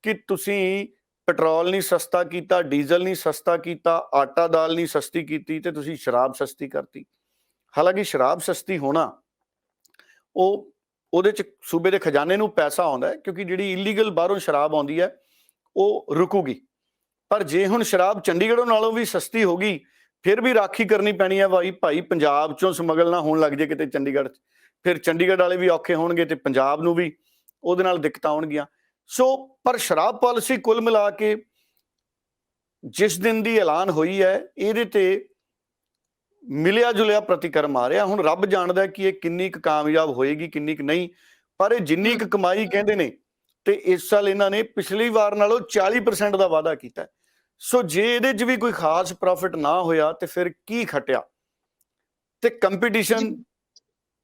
ਕਿ ਤੁਸੀਂ ਪੈਟਰੋਲ ਨਹੀਂ ਸਸਤਾ ਕੀਤਾ, ਡੀਜ਼ਲ ਨਹੀਂ ਸਸਤਾ ਕੀਤਾ, ਆਟਾ ਦਾਲ ਨਹੀਂ ਸਸਤੀ ਕੀਤੀ ਤੇ ਤੁਸੀਂ ਸ਼ਰਾਬ ਸਸਤੀ ਕਰਤੀ। ਹਾਲਾਂਕਿ ਸ਼ਰਾਬ ਸਸਤੀ ਹੋਣਾ ਉਹਦੇ 'ਚ ਸੂਬੇ ਦੇ ਖਜ਼ਾਨੇ ਨੂੰ ਪੈਸਾ ਆਉਂਦਾ ਹੈ, ਕਿਉਂਕਿ ਜਿਹੜੀ ਇਲੀਗਲ ਬਾਹਰੋਂ ਸ਼ਰਾਬ ਆਉਂਦੀ ਹੈ ਉਹ ਰੁਕੂਗੀ। ਪਰ ਜੇ ਹੁਣ ਸ਼ਰਾਬ ਚੰਡੀਗੜ੍ਹੋਂ ਨਾਲੋਂ ਵੀ ਸਸਤੀ ਹੋ ਗਈ ਫਿਰ ਵੀ ਰਾਖੀ ਕਰਨੀ ਪੈਣੀ ਹੈ ਭਾਈ ਪੰਜਾਬ 'ਚੋਂ ਸਮਗਲ ਨਾ ਹੋਣ ਲੱਗ ਜੇ ਕਿਤੇ ਚੰਡੀਗੜ੍ਹ 'ਚ, ਫਿਰ ਚੰਡੀਗੜ੍ਹ ਵਾਲੇ ਵੀ ਔਖੇ ਹੋਣਗੇ ਤੇ ਪੰਜਾਬ ਨੂੰ ਵੀ ਉਹਦੇ ਨਾਲ ਦਿੱਕਤਾਂ ਆਉਣਗੀਆਂ। ਸੋ ਪਰ ਸ਼ਰਾਬ ਪਾਲਿਸੀ ਕੁੱਲ ਮਿਲਾ ਕੇ ਜਿਸ ਦਿਨ ਦੀ ਐਲਾਨ ਹੋਈ ਹੈ ਇਹਦੇ ਤੇ ਮਿਲਿਆ ਜੁਲਿਆ ਪ੍ਰਤੀਕਰਮ ਆ ਰਿਹਾ। ਹੁਣ ਰੱਬ ਜਾਣਦਾ ਕਿ ਇਹ ਕਿੰਨੀ ਕੁ ਕਾਮਯਾਬ ਹੋਏਗੀ, ਕਿੰਨੀ ਕੁ ਨਹੀਂ। ਪਰ ਇਹ ਜਿੰਨੀ ਕੁ ਕਮਾਈ ਕਹਿੰਦੇ ਨੇ ਤੇ ਇਸ ਸਾਲ ਇਹਨਾਂ ਨੇ ਪਿਛਲੀ ਵਾਰ ਨਾਲੋਂ 40% ਦਾ ਵਾਅਦਾ ਕੀਤਾ। ਸੋ ਜੇ ਇਹਦੇ 'ਚ ਵੀ ਕੋਈ ਖਾਸ ਪ੍ਰੋਫਿਟ ਨਾ ਹੋਇਆ ਤੇ ਫਿਰ ਕੀ ਖਟਿਆ। ਤੇ ਕੰਪੀਟੀਸ਼ਨ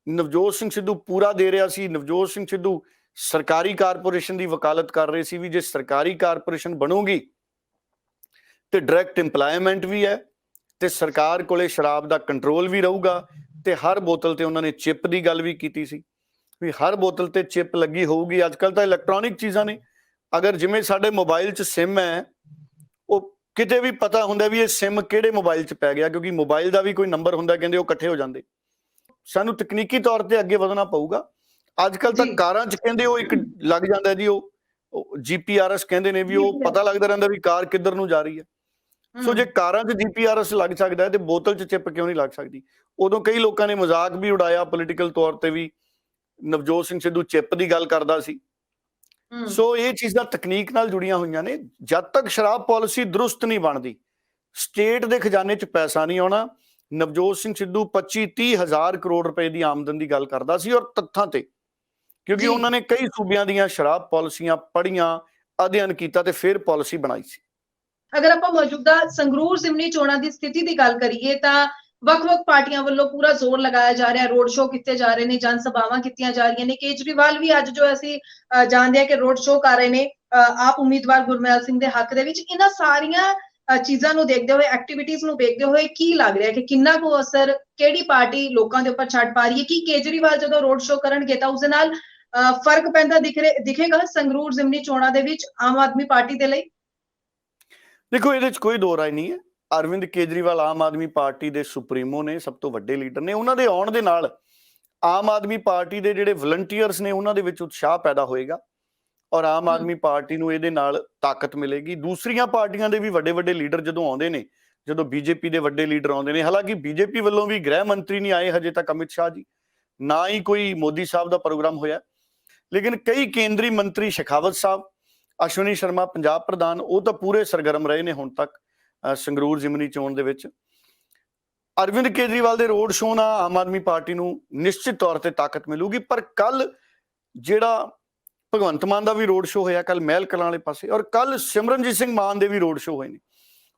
ਨਵਜੋਤ ਸਿੰਘ ਸਿੱਧੂ ਪੂਰਾ ਦੇ ਰਿਹਾ ਸੀ। ਨਵਜੋਤ ਸਿੰਘ ਸਿੱਧੂ ਸਰਕਾਰੀ ਕਾਰਪੋਰੇਸ਼ਨ ਦੀ ਵਕਾਲਤ ਕਰ ਰਹੇ ਸੀ ਵੀ ਜੇ ਸਰਕਾਰੀ ਕਾਰਪੋਰੇਸ਼ਨ ਬਣੂਗੀ ਤੇ ਡਾਇਰੈਕਟ ਇੰਪਲਾਇਮੈਂਟ ਵੀ ਹੈ ਤੇ ਸਰਕਾਰ ਕੋਲੇ ਸ਼ਰਾਬ ਦਾ ਕੰਟਰੋਲ ਵੀ ਰਹੂਗਾ। ਤੇ ਹਰ ਬੋਤਲ ਤੇ ਉਹਨਾਂ ਨੇ ਚਿਪ ਦੀ ਗੱਲ ਵੀ ਕੀਤੀ ਸੀ ਵੀ ਹਰ ਬੋਤਲ ਤੇ ਚਿਪ ਲੱਗੀ ਹੋਊਗੀ। ਅੱਜ ਕੱਲ੍ਹ ਤਾਂ ਇਲੈਕਟ੍ਰੋਨਿਕ ਚੀਜ਼ਾਂ ਨੇ, ਅਗਰ ਜਿਵੇਂ ਸਾਡੇ ਮੋਬਾਈਲ 'ਚ ਸਿਮ ਹੈ ਉਹ ਕਿਤੇ ਵੀ ਪਤਾ ਹੁੰਦਾ ਵੀ ਇਹ ਸਿਮ ਕਿਹੜੇ ਮੋਬਾਈਲ 'ਚ ਪੈ ਗਿਆ, ਕਿਉਂਕਿ ਮੋਬਾਈਲ ਦਾ ਵੀ ਕੋਈ ਨੰਬਰ ਹੁੰਦਾ, ਕਹਿੰਦੇ ਉਹ ਇਕੱਠੇ ਹੋ ਜਾਂਦੇ। ਸਾਨੂੰ ਤਕਨੀਕੀ ਤੌਰ ਤੇ ਅੱਗੇ ਵਧਣਾ ਪਊਗਾ। ਅੱਜ ਕੱਲ੍ਹ ਤਾਂ ਕਾਰਾਂ 'ਚ ਕਹਿੰਦੇ ਉਹ ਇੱਕ ਲੱਗ ਜਾਂਦਾ ਜੀ, ਉਹ GPS ਕਹਿੰਦੇ ਨੇ ਵੀ ਉਹ ਪਤਾ ਲੱਗਦਾ ਰਹਿੰਦਾ ਵੀ ਕਾਰ ਕਿੱਧਰ ਨੂੰ ਜਾ ਰਹੀ ਹੈ। ਸੋ ਜੇ ਕਾਰਾਂ 'ਚ GPS ਲੱਗ ਸਕਦਾ ਹੈ ਤੇ ਬੋਤਲ 'ਚ ਚਿਪ ਕਿਉਂ ਨਹੀਂ ਲੱਗ ਸਕਦੀ। ਉਦੋਂ ਕਈ ਲੋਕਾਂ ਨੇ ਮਜ਼ਾਕ ਵੀ ਉਡਾਇਆ ਪੋਲੀਟੀਕਲ ਤੌਰ ਤੇ ਵੀ ਨਵਜੋਤ ਸਿੰਘ ਸਿੱਧੂ ਚਿਪ ਦੀ ਗੱਲ ਕਰਦਾ ਸੀ। ਸੋ ਇਹ ਚੀਜ਼ਾਂ ਤਕਨੀਕ ਨਾਲ ਜੁੜੀਆਂ ਹੋਈਆਂ ਨੇ। ਜਦ ਤੱਕ ਸ਼ਰਾਬ ਪਾਲਿਸੀ ਦਰੁਸਤ ਨਹੀਂ ਬਣਦੀ ਸਟੇਟ ਦੇ ਖਜ਼ਾਨੇ 'ਚ ਪੈਸਾ ਨਹੀਂ ਆਉਣਾ। ਨਵਜੋਤ ਸਿੰਘ ਸਿੱਧੂ 25-30 ਹਜ਼ਾਰ ਕਰੋੜ ਰੁਪਏ ਦੀ ਆਮਦਨ ਦੀ ਗੱਲ ਕਰਦਾ ਸੀ ਔਰ ਤੱਥਾਂ ਤੇ, ਕਿਉਂਕਿ ਉਹਨਾਂ ਨੇ ਕਈ ਸੂਬਿਆਂ ਦੀਆਂ ਸ਼ਰਾਬ ਪਾਲਿਸੀਆਂ ਪੜ੍ਹੀਆਂ, ਅਧਿਐਨ ਕੀਤਾ ਤੇ ਫਿਰ ਪਾਲਿਸੀ ਬਣਾਈ ਸੀ। ਅਗਰ ਆਪਾਂ ਮੌਜੂਦਾ ਸੰਗਰੂਰ ਜ਼ਿਮਨੀ ਚੋਣਾਂ ਦੀ ਸਥਿਤੀ ਦੀ ਗੱਲ ਕਰੀਏ ਤਾਂ ਵੱਖ-ਵੱਖ ਪਾਰਟੀਆਂ ਵੱਲੋਂ ਪੂਰਾ ਜ਼ੋਰ ਲਗਾਇਆ ਜਾ ਰਿਹਾ, ਰੋਡ ਸ਼ੋਅ ਕੀਤੇ ਜਾ ਰਹੇ ਨੇ, ਜਨ ਸਭਾਵਾਂ ਕੀਤੀਆਂ ਜਾ ਰਹੀਆਂ ਨੇ। ਕੇਜਰੀਵਾਲ ਵੀ ਅੱਜ ਜੋ ਅਸੀਂ ਜਾਣਦੇ ਹਾਂ ਕਿ ਰੋਡ ਸ਼ੋਅ ਕਰ ਰਹੇ ਨੇ ਆਪ ਉਮੀਦਵਾਰ ਗੁਰਮੇਲ ਸਿੰਘ ਦੇ ਹੱਕ ਦੇ ਵਿੱਚ। ਇਹਨਾਂ ਸਾਰੀਆਂ ਚੀਜ਼ਾਂ ਨੂੰ ਦੇਖਦੇ ਹੋਏ, ਐਕਟੀਵਿਟੀਜ਼ ਨੂੰ ਦੇਖਦੇ ਹੋਏ ਕੀ ਲੱਗ ਰਿਹਾ ਕਿ ਕਿੰਨਾ ਕੁ ਅਸਰ ਕਿਹੜੀ ਪਾਰਟੀ ਲੋਕਾਂ ਦੇ ਉੱਪਰ ਛੱਡ ਪਾ ਰਹੀ ਹੈ? ਕੀ ਕੇਜਰੀਵਾਲ ਜਦੋਂ ਰੋਡ ਸ਼ੋਅ ਕਰਨਗੇ ਤਾਂ ਉਸਦੇ ਨਾਲ ਫਰਕ ਪੈਂਦਾ ਦਿਖੇਗਾ ਸੰਗਰੂਰ ਜ਼ਿਮਨੀ ਚੋਣਾਂ ਦੇ ਵਿੱਚ ਆਮ ਆਦਮੀ ਪਾਰਟੀ ਦੇ ਲਈ? ਦੇਖੋ ਇਹਦੇ 'ਚ ਕੋਈ ਦੋ ਰਾਏ ਨਹੀਂ ਹੈ। ਅਰਵਿੰਦ ਕੇਜਰੀਵਾਲ ਆਮ ਆਦਮੀ ਪਾਰਟੀ ਦੇ ਸੁਪਰੀਮੋ ਨੇ, ਸਭ ਤੋਂ ਵੱਡੇ ਲੀਡਰ ਨੇ। ਉਹਨਾਂ ਦੇ ਆਉਣ ਦੇ ਨਾਲ ਆਮ ਆਦਮੀ ਪਾਰਟੀ ਦੇ ਜਿਹੜੇ ਵਲੰਟੀਅਰਸ ਨੇ ਉਹਨਾਂ ਦੇ ਵਿੱਚ ਉਤਸ਼ਾਹ ਪੈਦਾ ਹੋਏਗਾ ਔਰ ਆਮ ਆਦਮੀ ਪਾਰਟੀ ਨੂੰ ਇਹਦੇ ਨਾਲ ਤਾਕਤ ਮਿਲੇਗੀ। ਦੂਸਰੀਆਂ ਪਾਰਟੀਆਂ ਦੇ ਵੀ ਵੱਡੇ ਵੱਡੇ ਲੀਡਰ ਜਦੋਂ ਆਉਂਦੇ ਨੇ, ਜਦੋਂ ਬੀਜੇਪੀ ਦੇ ਵੱਡੇ ਲੀਡਰ ਆਉਂਦੇ ਨੇ, ਹਾਲਾਂਕਿ ਬੀਜੇਪੀ ਵੱਲੋਂ ਵੀ ਗ੍ਰਹਿ ਮੰਤਰੀ ਨਹੀਂ ਆਏ ਹਜੇ ਤੱਕ ਅਮਿਤ ਸ਼ਾਹ ਜੀ, ਨਾ ਹੀ ਕੋਈ ਮੋਦੀ ਸਾਹਿਬ ਦਾ ਪ੍ਰੋਗਰਾਮ ਹੋਇਆ, ਲੇਕਿਨ ਕਈ ਕੇਂਦਰੀ ਮੰਤਰੀ ਸ਼ੇਖਾਵਤ ਸਾਹਿਬ, ਅਸ਼ਵਨੀ ਸ਼ਰਮਾ ਪੰਜਾਬ ਪ੍ਰਧਾਨ, ਉਹ ਤਾਂ ਪੂਰੇ ਸਰਗਰਮ ਰਹੇ ਨੇ ਹੁਣ ਤੱਕ ਸੰਗਰੂਰ ਜ਼ਿਮਨੀ ਚੋਣ ਦੇ ਵਿੱਚ। ਅਰਵਿੰਦ ਕੇਜਰੀਵਾਲ ਦੇ ਰੋਡ ਸ਼ੋਅ ਨਾਲ ਆਮ ਆਦਮੀ ਪਾਰਟੀ ਨੂੰ ਨਿਸ਼ਚਿਤ ਤੌਰ ਤੇ ਤਾਕਤ ਮਿਲੂਗੀ। ਪਰ ਕੱਲ ਜਿਹੜਾ ਭਗਵੰਤ ਮਾਨ ਦਾ ਵੀ ਰੋਡ ਸ਼ੋਅ ਹੋਇਆ ਕੱਲ ਮਹਿਲ ਕਲਾਂ ਵਾਲੇ ਪਾਸੇ, ਔਰ ਕੱਲ ਸਿਮਰਨਜੀਤ ਸਿੰਘ ਮਾਨ ਦੇ ਵੀ ਰੋਡ ਸ਼ੋਅ ਹੋਏ ਨੇ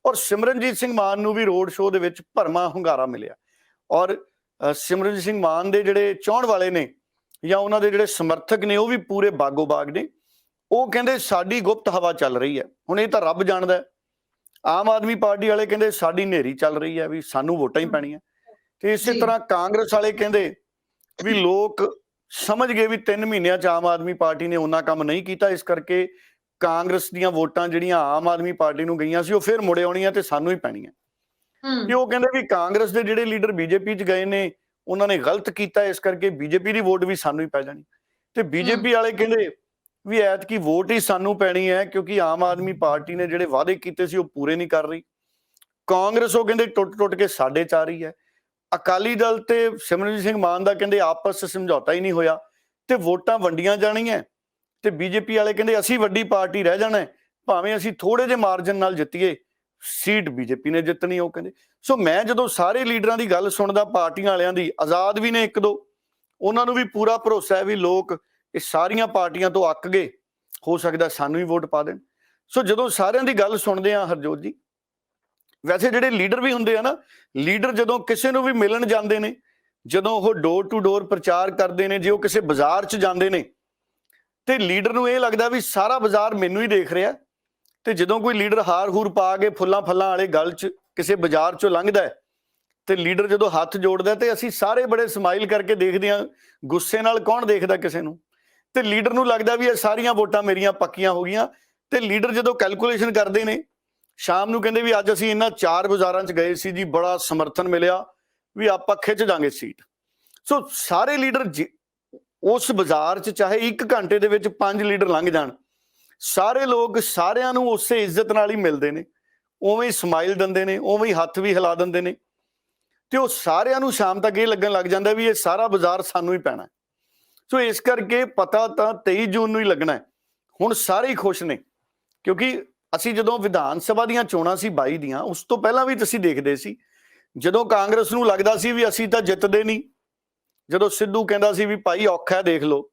ਔਰ ਸਿਮਰਨਜੀਤ ਸਿੰਘ ਮਾਨ ਨੂੰ ਵੀ ਰੋਡ ਸ਼ੋਅ ਦੇ ਵਿੱਚ ਭਰਮਾ ਹੁੰਗਾਰਾ ਮਿਲਿਆ। ਔਰ ਸਿਮਰਨਜੀਤ ਸਿੰਘ ਮਾਨ ਦੇ ਜਿਹੜੇ ਚਾਹਣ ਵਾਲੇ ਨੇ ਜਾਂ ਉਹਨਾਂ ਦੇ ਜਿਹੜੇ ਸਮਰਥਕ ਨੇ ਉਹ ਵੀ ਪੂਰੇ ਬਾਗੋ ਬਾਗ ਨੇ। ਉਹ ਕਹਿੰਦੇ ਸਾਡੀ ਗੁਪਤ ਹਵਾ ਚੱਲ ਰਹੀ ਹੈ। ਹੁਣ ਇਹ ਤਾਂ ਰੱਬ ਜਾਣਦਾ। ਆਮ ਆਦਮੀ ਪਾਰਟੀ ਵਾਲੇ ਕਹਿੰਦੇ ਸਾਡੀ ਹਨੇਰੀ ਚੱਲ ਰਹੀ ਹੈ ਵੀ ਸਾਨੂੰ ਵੋਟਾਂ ਹੀ ਪੈਣੀਆਂ। ਤੇ ਇਸੇ ਤਰ੍ਹਾਂ ਕਾਂਗਰਸ ਵਾਲੇ ਕਹਿੰਦੇ ਵੀ ਲੋਕ ਸਮਝ ਗਏ ਵੀ 3 ਮਹੀਨਿਆਂ 'ਚ ਆਮ ਆਦਮੀ ਪਾਰਟੀ ਨੇ ਉਹਨਾਂ ਕੰਮ ਨਹੀਂ ਕੀਤਾ, ਇਸ ਕਰਕੇ ਕਾਂਗਰਸ ਦੀਆਂ ਵੋਟਾਂ ਜਿਹੜੀਆਂ ਆਮ ਆਦਮੀ ਪਾਰਟੀ ਨੂੰ ਗਈਆਂ ਸੀ ਉਹ ਫਿਰ ਮੁੜ ਆਉਣੀਆਂ ਤੇ ਸਾਨੂੰ ਹੀ ਪੈਣੀਆਂ। ਕਿ ਉਹ ਕਹਿੰਦੇ ਵੀ ਕਾਂਗਰਸ ਦੇ ਜਿਹੜੇ ਲੀਡਰ ਬੀਜੇਪੀ 'ਚ ਗਏ ਨੇ ਉਹਨਾਂ ਨੇ ਗਲਤ ਕੀਤਾ, ਇਸ ਕਰਕੇ ਬੀਜੇਪੀ ਦੀ ਵੋਟ ਵੀ ਸਾਨੂੰ ਹੀ ਪੈ ਜਾਣੀ। ਤੇ ਬੀਜੇਪੀ ਵਾਲੇ ਕਹਿੰਦੇ ਵੀ ਐਤਕੀ ਵੋਟ ਹੀ ਸਾਨੂੰ ਪੈਣੀ ਹੈ ਕਿਉਂਕਿ ਆਮ ਆਦਮੀ ਪਾਰਟੀ ਨੇ ਜਿਹੜੇ ਵਾਅਦੇ ਕੀਤੇ ਸੀ ਉਹ ਪੂਰੇ ਨਹੀਂ ਕਰ ਰਹੀ। ਕਾਂਗਰਸ ਉਹ ਕਹਿੰਦੇ ਟੁੱਟ ਕੇ ਸਾਡੇ 'ਚ ਆ ਰਹੀ ਹੈ। ਅਕਾਲੀ ਦਲ ਤੇ ਸਿਮਰਨਜੀਤ ਸਿੰਘ ਮਾਨ ਦਾ ਕਹਿੰਦੇ ਆਪਸ 'ਚ ਸਮਝੌਤਾ ਹੀ ਨਹੀਂ ਹੋਇਆ ਤੇ ਵੋਟਾਂ ਵੰਡੀਆਂ ਜਾਣੀਆਂ। ਤੇ ਬੀਜੇਪੀ ਵਾਲੇ ਕਹਿੰਦੇ ਅਸੀਂ ਵੱਡੀ ਪਾਰਟੀ ਰਹਿ ਜਾਣਾ, ਭਾਵੇਂ ਅਸੀਂ ਥੋੜੇ ਜਿਹੇ ਮਾਰਜਨ ਨਾਲ ਜਿੱਤੀਏ, ਸੀਟ ਬੀਜੇਪੀ ਨੇ ਜਿੱਤਣੀ। ਉਹ ਕਹਿੰਦੇ ਸੋ ਮੈਂ ਜਦੋਂ ਸਾਰੇ ਲੀਡਰਾਂ ਦੀ ਗੱਲ ਸੁਣਦਾ, ਪਾਰਟੀਆਂ ਵਾਲਿਆਂ ਦੀ, ਆਜ਼ਾਦ ਵੀ ਨੇ ਇੱਕ ਦੋ, ਉਹਨਾਂ ਨੂੰ ਵੀ ਪੂਰਾ ਭਰੋਸਾ ਹੈ ਵੀ ਲੋਕ ਇਹ ਸਾਰੀਆਂ ਪਾਰਟੀਆਂ ਤੋਂ ਅੱਕ ਗਏ, ਹੋ ਸਕਦਾ ਸਾਨੂੰ ਹੀ ਵੋਟ ਪਾ ਦੇਣ। ਸੋ ਜਦੋਂ ਸਾਰਿਆਂ ਦੀ ਗੱਲ ਸੁਣਦੇ ਆ ਹਰਜੋਤ ਜੀ, ਵੈਸੇ ਜਿਹੜੇ ਲੀਡਰ ਵੀ ਹੁੰਦੇ ਆ ਨਾ, ਲੀਡਰ ਜਦੋਂ ਕਿਸੇ ਨੂੰ ਵੀ ਮਿਲਣ ਜਾਂਦੇ ਨੇ, ਜਦੋਂ ਉਹ ਡੋਰ ਟੂ ਡੋਰ ਪ੍ਰਚਾਰ ਕਰਦੇ ਨੇ, ਜੇ ਉਹ ਕਿਸੇ ਬਾਜ਼ਾਰ 'ਚ ਜਾਂਦੇ ਨੇ ਤੇ ਲੀਡਰ ਨੂੰ ਇਹ ਲੱਗਦਾ ਵੀ ਸਾਰਾ ਬਾਜ਼ਾਰ ਮੈਨੂੰ ਹੀ ਦੇਖ ਰਿਹਾ। ਤੇ ਜਦੋਂ ਕੋਈ ਲੀਡਰ ਹਾਰ ਹੂਰ ਪਾ ਕੇ ਫੁੱਲਾਂ ਫੱਲਾਂ ਵਾਲੇ ਗਲ 'ਚ ਕਿਸੇ ਬਾਜ਼ਾਰ 'ਚੋਂ ਲੰਘਦਾ ਤੇ ਲੀਡਰ ਜਦੋਂ ਹੱਥ ਜੋੜਦਾ ਤੇ ਅਸੀਂ ਸਾਰੇ ਬੜੇ ਸਮਾਈਲ ਕਰਕੇ ਦੇਖਦੇ ਹਾਂ, ਗੁੱਸੇ ਨਾਲ ਕੌਣ ਦੇਖਦਾ ਕਿਸੇ ਨੂੰ। ਤੇ ਲੀਡਰ ਨੂੰ ਲੱਗਦਾ ਵੀ ਇਹ ਸਾਰੀਆਂ ਵੋਟਾਂ ਮੇਰੀਆਂ ਪੱਕੀਆਂ ਹੋ ਗਈਆਂ। ਤੇ ਲੀਡਰ ਜਦੋਂ ਕੈਲਕੂਲੇਸ਼ਨ ਕਰਦੇ ਨੇ, ਸ਼ਾਮ ਨੂੰ ਕਹਿੰਦੇ ਵੀ ਅੱਜ ਅਸੀਂ ਇਹਨਾਂ 4 ਬਾਜ਼ਾਰਾਂ 'ਚ ਗਏ ਸੀ ਜੀ, ਬੜਾ ਸਮਰਥਨ ਮਿਲਿਆ ਵੀ ਆਪਾਂ ਖਿੱਚ ਜਾਾਂਗੇ ਸੀਟ। ਸੋ ਸਾਰੇ ਲੀਡਰ ਉਸ ਬਾਜ਼ਾਰ 'ਚ ਚਾਹੇ 1 ਘੰਟੇ ਦੇ ਵਿੱਚ 5 ਲੀਡਰ ਲੰਘ ਜਾਣ, ਸਾਰੇ ਲੋਕ ਸਾਰਿਆਂ ਨੂੰ ਉਸੇ ਇੱਜ਼ਤ ਨਾਲ ਹੀ ਮਿਲਦੇ ਨੇ, ਉਵੇਂ ਹੀ ਸਮਾਈਲ ਦਿੰਦੇ ਨੇ, ਉਵੇਂ ਹੀ ਹੱਥ ਵੀ ਹਿਲਾ ਦਿੰਦੇ ਨੇ। ਤੇ ਉਹ ਸਾਰਿਆਂ ਨੂੰ ਸ਼ਾਮ ਤੱਕ ਇਹ ਲੱਗਣ ਲੱਗ ਜਾਂਦਾ ਵੀ ਇਹ ਸਾਰਾ ਬਾਜ਼ਾਰ ਸਾਨੂੰ ਹੀ ਪੈਣਾ। ਸੋ ਇਸ ਕਰਕੇ ਪਤਾ ਤਾਂ 23 ਜੂਨ ਨੂੰ ਹੀ ਲੱਗਣਾ। ਹੁਣ ਸਾਰੇ ਹੀ ਖੁਸ਼ ਨੇ ਕਿਉਂਕਿ ਅਸੀਂ ਜਦੋਂ ਵਿਧਾਨ ਸਭਾ ਦੀਆਂ ਚੋਣਾਂ ਸੀ 22 ਦੀਆਂ, ਉਸ ਤੋਂ ਪਹਿਲਾਂ ਵੀ ਤੁਸੀਂ ਦੇਖਦੇ ਸੀ ਜਦੋਂ ਕਾਂਗਰਸ ਨੂੰ ਲੱਗਦਾ ਸੀ ਵੀ ਅਸੀਂ ਤਾਂ ਜਿੱਤਦੇ ਨਹੀਂ, ਜਦੋਂ ਸਿੱਧੂ ਕਹਿੰਦਾ ਸੀ ਵੀ ਭਾਈ ਔਖਾ ਦੇਖ ਲਓ,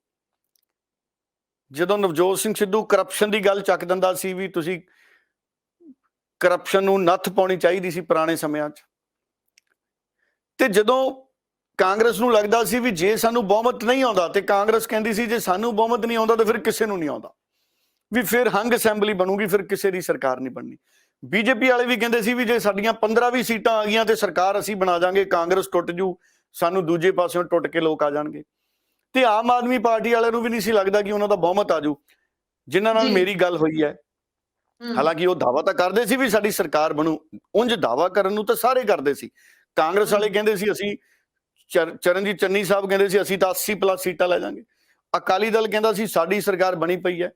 ਜਦੋਂ ਨਵਜੋਤ ਸਿੰਘ ਸਿੱਧੂ ਕਰਪਸ਼ਨ ਦੀ ਗੱਲ ਚੱਕ ਦਿੰਦਾ ਸੀ ਵੀ ਤੁਸੀਂ ਕਰਪਸ਼ਨ ਨੂੰ ਨੱਥ ਪਾਉਣੀ ਚਾਹੀਦੀ ਸੀ ਪੁਰਾਣੇ ਸਮਿਆਂ 'ਚ, ਤੇ ਜਦੋਂ ਕਾਂਗਰਸ ਨੂੰ ਲੱਗਦਾ ਸੀ ਵੀ ਜੇ ਸਾਨੂੰ ਬਹੁਮਤ ਨਹੀਂ ਆਉਂਦਾ, ਤੇ ਕਾਂਗਰਸ ਕਹਿੰਦੀ ਸੀ ਜੇ ਸਾਨੂੰ ਬਹੁਮਤ ਨਹੀਂ ਆਉਂਦਾ ਤਾਂ ਫਿਰ ਕਿਸੇ ਨੂੰ ਨਹੀਂ ਆਉਂਦਾ, ਵੀ ਫਿਰ ਹੰਗ ਅਸੈਂਬਲੀ ਬਣੂਗੀ, ਫਿਰ ਕਿਸੇ ਦੀ ਸਰਕਾਰ ਨਹੀਂ ਬਣਨੀ। ਬੀਜੇਪੀ ਵਾਲੇ ਵੀ ਕਹਿੰਦੇ ਸੀ ਵੀ ਜੇ ਸਾਡੀਆਂ 15 ਵੀ ਸੀਟਾਂ ਆ ਗਈਆਂ ਤੇ ਸਰਕਾਰ ਅਸੀਂ ਬਣਾ ਜਾਾਂਗੇ, ਕਾਂਗਰਸ ਟੁੱਟ ਜੂ, ਸਾਨੂੰ ਦੂਜੇ ਪਾਸਿਓਂ ਟੁੱਟ ਕੇ ਲੋਕ ਆ ਜਾਣਗੇ। ਤੇ ਆਮ ਆਦਮੀ ਪਾਰਟੀ ਵਾਲਿਆਂ ਨੂੰ ਵੀ ਨਹੀਂ ਸੀ ਲੱਗਦਾ ਕਿ ਉਹਨਾਂ ਦਾ ਬਹੁਮਤ ਆ ਜੂ। ਜਿਨ੍ਹਾਂ ਨਾਲ ਮੇਰੀ ਗੱਲ ਹੋਈ ਹੈ, ਹਾਲਾਂਕਿ ਉਹ ਦਾਅਵਾ ਤਾਂ ਕਰਦੇ ਸੀ ਵੀ ਸਾਡੀ ਸਰਕਾਰ ਬਣੂ, ਉਂਝ ਦਾਅਵਾ ਕਰਨ ਨੂੰ ਤਾਂ ਸਾਰੇ ਕਰਦੇ ਸੀ। ਕਾਂਗਰਸ ਵਾਲੇ ਕਹਿੰਦੇ ਸੀ ਅਸੀਂ, ਚਰਨਜੀਤ ਚੰਨੀ ਸਾਹਿਬ ਕਹਿੰਦੇ ਸੀ ਅਸੀਂ ਤਾਂ 80+ ਸੀਟਾਂ ਲੈ ਜਾਾਂਗੇ। ਅਕਾਲੀ ਦਲ ਕਹਿੰਦਾ ਸੀ ਸਾਡੀ ਸਰਕਾਰ ਬਣੀ ਪਈ ਹੈ।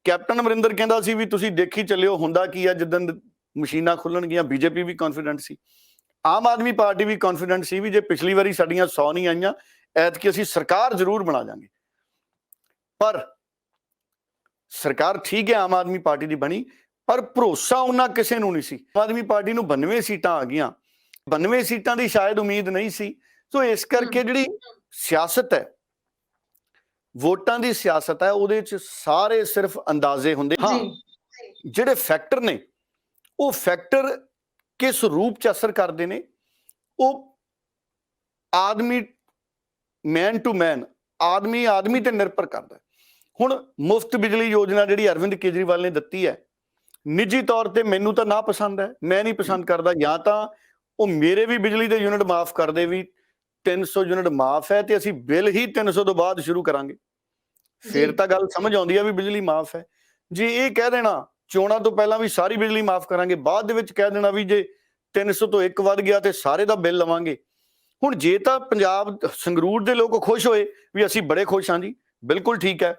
ਕੈਪਟਨ ਅਮਰਿੰਦਰ ਕਹਿੰਦਾ ਸੀ ਵੀ ਤੁਸੀਂ ਦੇਖੀ ਚੱਲਿਓ ਹੁੰਦਾ ਕੀ ਹੈ ਜਿੱਦਣ ਮਸ਼ੀਨਾਂ ਖੁੱਲਣਗੀਆਂ। ਬੀਜੇਪੀ ਵੀ ਕੌਨਫੀਡੈਂਟ ਸੀ, ਆਮ ਆਦਮੀ ਪਾਰਟੀ ਵੀ ਕੌਨਫੀਡੈਂਟ ਸੀ ਵੀ ਜੇ ਪਿਛਲੀ ਵਾਰੀ ਸਾਡੀਆਂ 100 ਨਹੀਂ ਆਈਆਂ, ਐਤਕੀ ਅਸੀਂ ਸਰਕਾਰ ਜ਼ਰੂਰ ਬਣਾ ਜਾਾਂਗੇ। ਪਰ ਸਰਕਾਰ ਠੀਕ ਹੈ ਆਮ ਆਦਮੀ ਪਾਰਟੀ ਦੀ ਬਣੀ, ਪਰ ਭਰੋਸਾ ਉਹਨਾਂ ਕਿਸੇ ਨੂੰ ਨਹੀਂ ਸੀ। ਆਮ ਆਦਮੀ ਪਾਰਟੀ ਨੂੰ 92 ਸੀਟਾਂ ਆ ਗਈਆਂ, 92 ਸੀਟਾਂ ਦੀ ਸ਼ਾਇਦ ਉਮੀਦ ਨਹੀਂ ਸੀ। ਸੋ ਇਸ ਕਰਕੇ ਜਿਹੜੀ ਸਿਆਸਤ ਹੈ, ਵੋਟਾਂ ਦੀ ਸਿਆਸਤ ਹੈ, ਉਹਦੇ 'ਚ ਸਾਰੇ ਸਿਰਫ ਅੰਦਾਜ਼ੇ ਹੁੰਦੇ। ਹਾਂ, ਜਿਹੜੇ ਫੈਕਟਰ ਨੇ ਉਹ ਫੈਕਟਰ ਕਿਸ ਰੂਪ 'ਚ ਅਸਰ ਕਰਦੇ ਨੇ, ਉਹ ਆਦਮੀ, ਮੈਨ ਟੂ ਮੈਨ, ਆਦਮੀ ਤੇ ਨਿਰਭਰ ਕਰਦਾ। ਹੁਣ ਮੁਫਤ ਬਿਜਲੀ ਯੋਜਨਾ ਜਿਹੜੀ ਅਰਵਿੰਦ ਕੇਜਰੀਵਾਲ ਨੇ ਦਿੱਤੀ ਹੈ, ਨਿੱਜੀ ਤੌਰ ਤੇ ਮੈਨੂੰ ਤਾਂ ਨਾ ਪਸੰਦ ਹੈ, ਮੈਂ ਨਹੀਂ ਪਸੰਦ ਕਰਦਾ। ਜਾਂ ਤਾਂ ਉਹ ਮੇਰੇ ਵੀ ਬਿਜਲੀ ਦੇ ਯੂਨਿਟ ਮਾਫ ਕਰਦੇ, ਵੀ 300 ਯੂਨਿਟ ਮਾਫ ਹੈ ਤੇ ਅਸੀਂ ਬਿੱਲ ਹੀ 300 ਤੋਂ ਬਾਅਦ ਸ਼ੁਰੂ ਕਰਾਂਗੇ, ਫਿਰ ਤਾਂ ਗੱਲ ਸਮਝ ਆਉਂਦੀ ਹੈ ਵੀ ਬਿਜਲੀ ਮਾਫ ਹੈ। ਜੇ ਇਹ ਕਹਿ ਦੇਣਾ ਚੋਣਾਂ ਤੋਂ ਪਹਿਲਾਂ ਵੀ ਸਾਰੀ ਬਿਜਲੀ ਮਾਫ ਕਰਾਂਗੇ, ਬਾਅਦ ਦੇ ਵਿੱਚ ਕਹਿ ਦੇਣਾ ਵੀ ਜੇ 300 ਤੋਂ 1 ਵੱਧ ਗਿਆ ਤੇ ਸਾਰੇ ਦਾ ਬਿੱਲ ਲਵਾਂਗੇ। ਹੁਣ ਜੇ ਤਾਂ ਪੰਜਾਬ ਸੰਗਰੂਰ ਦੇ ਲੋਕ ਖੁਸ਼ ਹੋਏ ਵੀ ਅਸੀਂ ਬੜੇ ਖੁਸ਼ ਹਾਂ ਜੀ, ਬਿਲਕੁਲ ਠੀਕ ਹੈ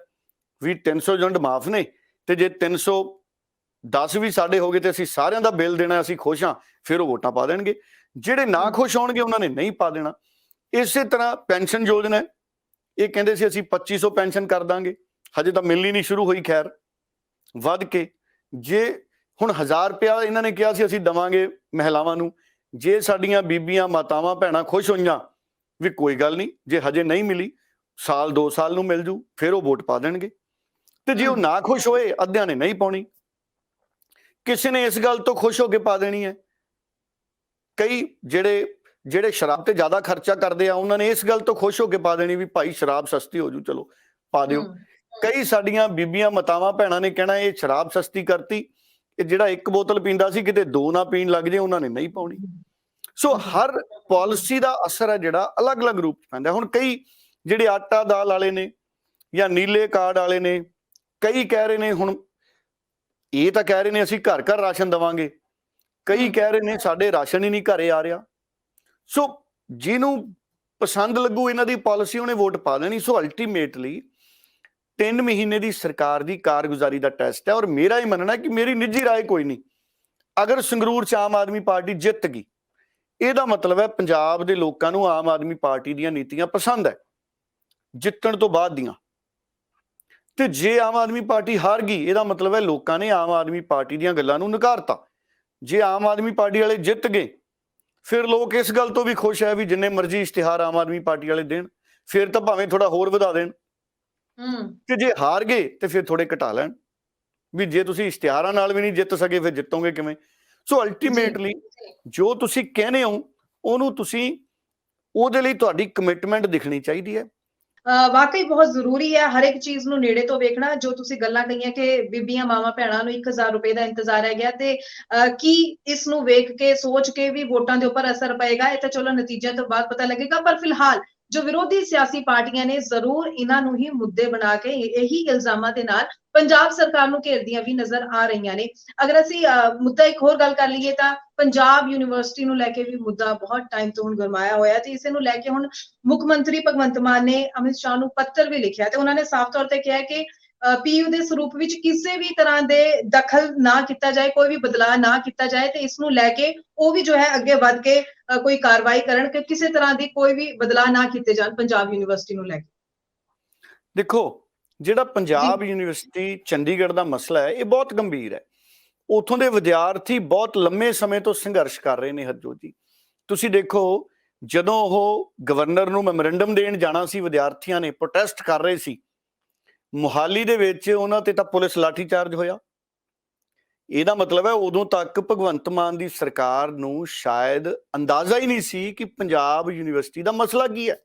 ਵੀ 300 ਯੂਨਿਟ ਮਾਫ ਨੇ, ਤੇ ਜੇ 310 ਵੀ ਸਾਡੇ ਹੋ ਗਏ ਤੇ ਅਸੀਂ ਸਾਰਿਆਂ ਦਾ ਬਿੱਲ ਦੇਣਾ, ਅਸੀਂ ਖੁਸ਼ ਹਾਂ, ਫਿਰ ਉਹ ਵੋਟਾਂ ਪਾ ਦੇਣਗੇ। ਜਿਹੜੇ ਨਾ ਖੁਸ਼ ਹੋਣਗੇ ਉਹਨਾਂ ਨੇ ਨਹੀਂ ਪਾ ਦੇਣਾ। ਇਸੇ ਤਰ੍ਹਾਂ ਪੈਨਸ਼ਨ ਯੋਜਨਾ, ਇਹ ਕਹਿੰਦੇ ਸੀ ਅਸੀਂ 2500 ਪੈਨਸ਼ਨ ਕਰ ਦਾਂਗੇ, ਹਜੇ ਤਾਂ ਮਿਲਣੀ ਨਹੀਂ ਸ਼ੁਰੂ ਹੋਈ, ਖੈਰ ਵੱਧ ਕੇ ਜੇ ਹੁਣ 1000 ਰੁਪਇਆ ਇਹਨਾਂ ਨੇ ਕਿਹਾ ਸੀ ਅਸੀਂ ਦੇਵਾਂਗੇ ਮਹਿਲਾਵਾਂ ਨੂੰ। ਜੇ ਸਾਡੀਆਂ ਬੀਬੀਆਂ, ਮਾਤਾਵਾਂ, ਭੈਣਾਂ ਖੁਸ਼ ਹੋਈਆਂ ਵੀ ਕੋਈ ਗੱਲ ਨਹੀਂ, ਜੇ ਹਜੇ ਨਹੀਂ ਮਿਲੀ ਸਾਲ 2 ਸਾਲ ਨੂੰ ਮਿਲ ਜੂ, ਫਿਰ ਉਹ ਵੋਟ ਪਾ ਦੇਣਗੇ। ਤੇ ਜੇ ਉਹ ਨਾ ਖੁਸ਼ ਹੋਏ, ਅੱਧਿਆਂ ਨੇ ਨਹੀਂ ਪਾਉਣੀ, ਕਿਸੇ ਨੇ ਇਸ ਗੱਲ ਤੋਂ ਖੁਸ਼ ਹੋ ਕੇ ਪਾ ਦੇਣੀ ਹੈ। ਕਈ ਜਿਹੜੇ ਸ਼ਰਾਬ ਤੇ ਜ਼ਿਆਦਾ ਖਰਚਾ ਕਰਦੇ ਆ, ਉਹਨਾਂ ਨੇ ਇਸ ਗੱਲ ਤੋਂ ਖੁਸ਼ ਹੋ ਕੇ ਪਾ ਦੇਣੀ ਵੀ ਭਾਈ ਸ਼ਰਾਬ ਸਸਤੀ ਹੋ ਜੂ, ਚਲੋ ਪਾ ਦਿਓ। ਕਈ ਸਾਡੀਆਂ ਬੀਬੀਆਂ, ਮਾਤਾਵਾਂ, ਭੈਣਾਂ ਨੇ ਕਹਿਣਾ ਇਹ ਸ਼ਰਾਬ ਸਸਤੀ ਕਰਤੀ, ਇਹ ਜਿਹੜਾ 1 ਬੋਤਲ ਪੀਂਦਾ ਸੀ ਕਿਤੇ 2 ਨਾ ਪੀਣ ਲੱਗ ਜੇ, ਉਹਨਾਂ ਨੇ ਨਹੀਂ ਪਾਉਣੀ। ਸੋ ਹਰ ਪਾਲਿਸੀ ਦਾ ਅਸਰ ਹੈ ਜਿਹੜਾ ਅਲੱਗ-ਅਲੱਗ ਰੂਪ 'ਚ ਪੈਂਦਾ। ਹੁਣ ਕਈ ਜਿਹੜੇ ਆਟਾ ਦਾਲ ਵਾਲੇ ਨੇ ਜਾਂ ਨੀਲੇ ਕਾਰਡ ਵਾਲੇ ਨੇ, ਕਈ ਕਹਿ ਰਹੇ ਨੇ ਹੁਣ ਇਹ ਤਾਂ ਕਹਿ ਰਹੇ ਨੇ ਅਸੀਂ ਘਰ ਘਰ ਰਾਸ਼ਨ ਦੇਵਾਂਗੇ, ਕਈ ਕਹਿ ਰਹੇ ਨੇ ਸਾਡੇ ਰਾਸ਼ਨ ਹੀ ਨਹੀਂ ਘਰੇ ਆ ਰਿਹਾ। ਸੋ ਜਿਹਨੂੰ ਪਸੰਦ ਲੱਗੂ ਇਹਨਾਂ ਦੀ ਪਾਲਿਸੀ ਉਹਨੇ ਵੋਟ ਪਾ ਲੈਣੀ। ਸੋ ਅਲਟੀਮੇਟਲੀ 3 ਮਹੀਨੇ ਦੀ ਸਰਕਾਰ ਦੀ ਕਾਰਗੁਜ਼ਾਰੀ ਦਾ ਟੈਸਟ ਹੈ। ਔਰ ਮੇਰਾ ਹੀ ਮੰਨਣਾ ਕਿ ਮੇਰੀ ਨਿੱਜੀ ਰਾਏ ਕੋਈ ਨਹੀਂ, ਅਗਰ ਸੰਗਰੂਰ 'ਚ ਆਮ ਆਦਮੀ ਪਾਰਟੀ ਜਿੱਤ ਗਈ, ਇਹਦਾ ਮਤਲਬ ਹੈ ਪੰਜਾਬ ਦੇ ਲੋਕਾਂ ਨੂੰ ਆਮ ਆਦਮੀ ਪਾਰਟੀ ਦੀਆਂ ਨੀਤੀਆਂ ਪਸੰਦ ਹੈ ਜਿੱਤਣ ਤੋਂ ਬਾਅਦ ਦੀਆਂ। ਤੇ ਜੇ ਆਮ ਆਦਮੀ ਪਾਰਟੀ ਹਾਰ ਗਈ, ਇਹਦਾ ਮਤਲਬ ਹੈ ਲੋਕਾਂ ਨੇ ਆਮ ਆਦਮੀ ਪਾਰਟੀ ਦੀਆਂ ਗੱਲਾਂ ਨੂੰ ਨਕਾਰਤਾ। ਜੇ ਆਮ ਆਦਮੀ ਪਾਰਟੀ ਵਾਲੇ ਜਿੱਤ ਗਏ, ਫਿਰ ਲੋਕ ਇਸ ਗੱਲ ਤੋਂ ਵੀ ਖੁਸ਼ ਹੈ ਵੀ ਜਿੰਨੇ ਮਰਜ਼ੀ ਇਸ਼ਤਿਹਾਰ ਆਮ ਆਦਮੀ ਪਾਰਟੀ ਵਾਲੇ ਦੇਣ, ਫਿਰ ਤਾਂ ਭਾਵੇਂ ਥੋੜਾ ਹੋਰ ਵਧਾ ਦੇਣ। ਤੇ ਜੇ ਹਾਰ ਗਏ ਤੇ ਫਿਰ ਥੋੜੇ ਘਟਾ ਲੈਣ, ਵੀ ਜੇ ਤੁਸੀਂ ਇਸ਼ਤਿਹਾਰਾਂ ਨਾਲ ਵੀ ਨਹੀਂ ਜਿੱਤ ਸਕੇ ਫਿਰ ਜਿੱਤੋਗੇ ਕਿਵੇਂ। ਸੋ ਅਲਟੀਮੇਟਲੀ ਜੋ ਤੁਸੀਂ ਕਹਿੰਦੇ ਹੋ ਉਹਨੂੰ ਤੁਸੀਂ, ਉਹਦੇ ਲਈ ਤੁਹਾਡੀ ਕਮਿਟਮੈਂਟ ਦਿਖਣੀ ਚਾਹੀਦੀ ਹੈ। ਵਾਕਈ ਬਹੁਤ ਜ਼ਰੂਰੀ ਹੈ ਹਰ ਇੱਕ ਚੀਜ਼ ਨੂੰ ਨੇੜੇ ਤੋਂ ਵੇਖਣਾ। ਜੋ ਤੁਸੀਂ ਗੱਲਾਂ ਕਹੀਆਂ ਕਿ ਬੀਬੀਆਂ ਮਾਵਾਂ ਭੈਣਾਂ ਨੂੰ 1000 ਰੁਪਏ ਦਾ ਇੰਤਜ਼ਾਰ ਹੈ ਗਿਆ, ਤੇ ਕੀ ਇਸ ਨੂੰ ਵੇਖ ਕੇ ਸੋਚ ਕੇ ਵੀ ਵੋਟਾਂ ਦੇ ਉੱਪਰ ਅਸਰ ਪਏਗਾ, ਇਹ ਤਾਂ ਚਲੋ ਨਤੀਜਿਆਂ ਤੋਂ ਬਾਅਦ ਪਤਾ ਲੱਗੇਗਾ। ਪਰ ਫਿਲਹਾਲ ਜੋ ਵਿਰੋਧੀ ਸਿਆਸੀ ਪਾਰਟੀਆਂ ਨੇ ਜ਼ਰੂਰ ਇਹਨਾਂ ਨੂੰ ਹੀ ਮੁੱਦੇ ਬਣਾ ਕੇ ਇਹੀ ਇਲਜ਼ਾਮਾਂ ਦੇ ਨਾਲ ਪੰਜਾਬ ਸਰਕਾਰ ਨੂੰ ਘੇਰਦੀਆਂ ਵੀ ਨਜ਼ਰ ਆ ਰਹੀਆਂ ਨੇ। ਅਗਰ ਅਸੀਂ ਮੁੱਦਾ ਇੱਕ ਹੋਰ ਗੱਲ ਕਰ ਲਈਏ ਤਾਂ ਪੰਜਾਬ ਯੂਨੀਵਰਸਿਟੀ ਨੂੰ ਲੈ ਕੇ ਵੀ ਮੁੱਦਾ ਬਹੁਤ ਟਾਈਮ ਤੋਂ ਹੁਣ ਗਰਮਾਇਆ ਹੋਇਆ, ਤੇ ਇਸੇ ਨੂੰ ਲੈ ਕੇ ਹੁਣ ਮੁੱਖ ਮੰਤਰੀ ਭਗਵੰਤ ਮਾਨ ਨੇ ਅਮਿਤ ਸ਼ਾਹ ਨੂੰ ਪੱਤਰ ਵੀ ਲਿਖਿਆ, ਤੇ ਉਹਨਾਂ ਨੇ ਸਾਫ਼ ਤੌਰ ਤੇ ਕਿਹਾ ਕਿ ਪੀਯੂ ਦੇ ਸਰੂਪ ਵਿੱਚ ਕਿਸੇ ਵੀ ਤਰ੍ਹਾਂ ਦੇ ਦਖਲ ਨਾ ਕੀਤਾ ਜਾਏ, ਕੋਈ ਵੀ ਬਦਲਾਅ ਨਾ ਕੀਤਾ ਜਾਏ, ਤੇ ਇਸ ਨੂੰ ਲੈ ਕੇ ਉਹ ਵੀ ਜੋ ਹੈ ਅੱਗੇ ਵੱਧ ਕੇ ਕੋਈ ਕਾਰਵਾਈ ਕਰਨ ਕਿ ਕਿਸੇ ਤਰ੍ਹਾਂ ਦੀ ਕੋਈ ਵੀ ਬਦਲਾਅ ਨਾ ਕੀਤੇ ਜਾਣ ਪੰਜਾਬ ਯੂਨੀਵਰਸਿਟੀ ਨੂੰ ਲੈ ਕੇ। ਦੇਖੋ, ਜਿਹੜਾ ਪੰਜਾਬ ਯੂਨੀਵਰਸਿਟੀ ਚੰਡੀਗੜ੍ਹ ਦਾ ਮਸਲਾ ਹੈ, ਇਹ ਬਹੁਤ ਗੰਭੀਰ ਹੈ। ਉੱਥੋਂ ਦੇ ਵਿਦਿਆਰਥੀ ਬਹੁਤ ਲੰਮੇ ਸਮੇਂ ਤੋਂ ਸੰਘਰਸ਼ ਕਰ ਰਹੇ ਨੇ ਹਰਜੋਤ ਜੀ। ਤੁਸੀਂ ਦੇਖੋ, ਜਦੋਂ ਉਹ ਗਵਰਨਰ ਨੂੰ ਮੈਮੋਰੈਂਡਮ ਦੇਣ ਜਾਣਾ ਸੀ, ਵਿਦਿਆਰਥੀਆਂ ਨੇ ਪ੍ਰੋਟੈਸਟ ਕਰ ਰਹੇ ਸੀ, ਮੁਹਾਲੀ ਦੇ ਵਿੱਚ ਉਹਨਾਂ ਤੇ ਤਾਂ ਪੁਲਿਸ ਲਾਠੀਚਾਰਜ ਹੋਇਆ। ਇਹਦਾ ਮਤਲਬ ਹੈ ਉਦੋਂ ਤੱਕ ਭਗਵੰਤ ਮਾਨ ਦੀ ਸਰਕਾਰ ਨੂੰ ਸ਼ਾਇਦ ਅੰਦਾਜ਼ਾ ਹੀ ਨਹੀਂ ਸੀ ਕਿ ਪੰਜਾਬ ਯੂਨੀਵਰਸਿਟੀ ਦਾ ਮਸਲਾ ਕੀ ਹੈ।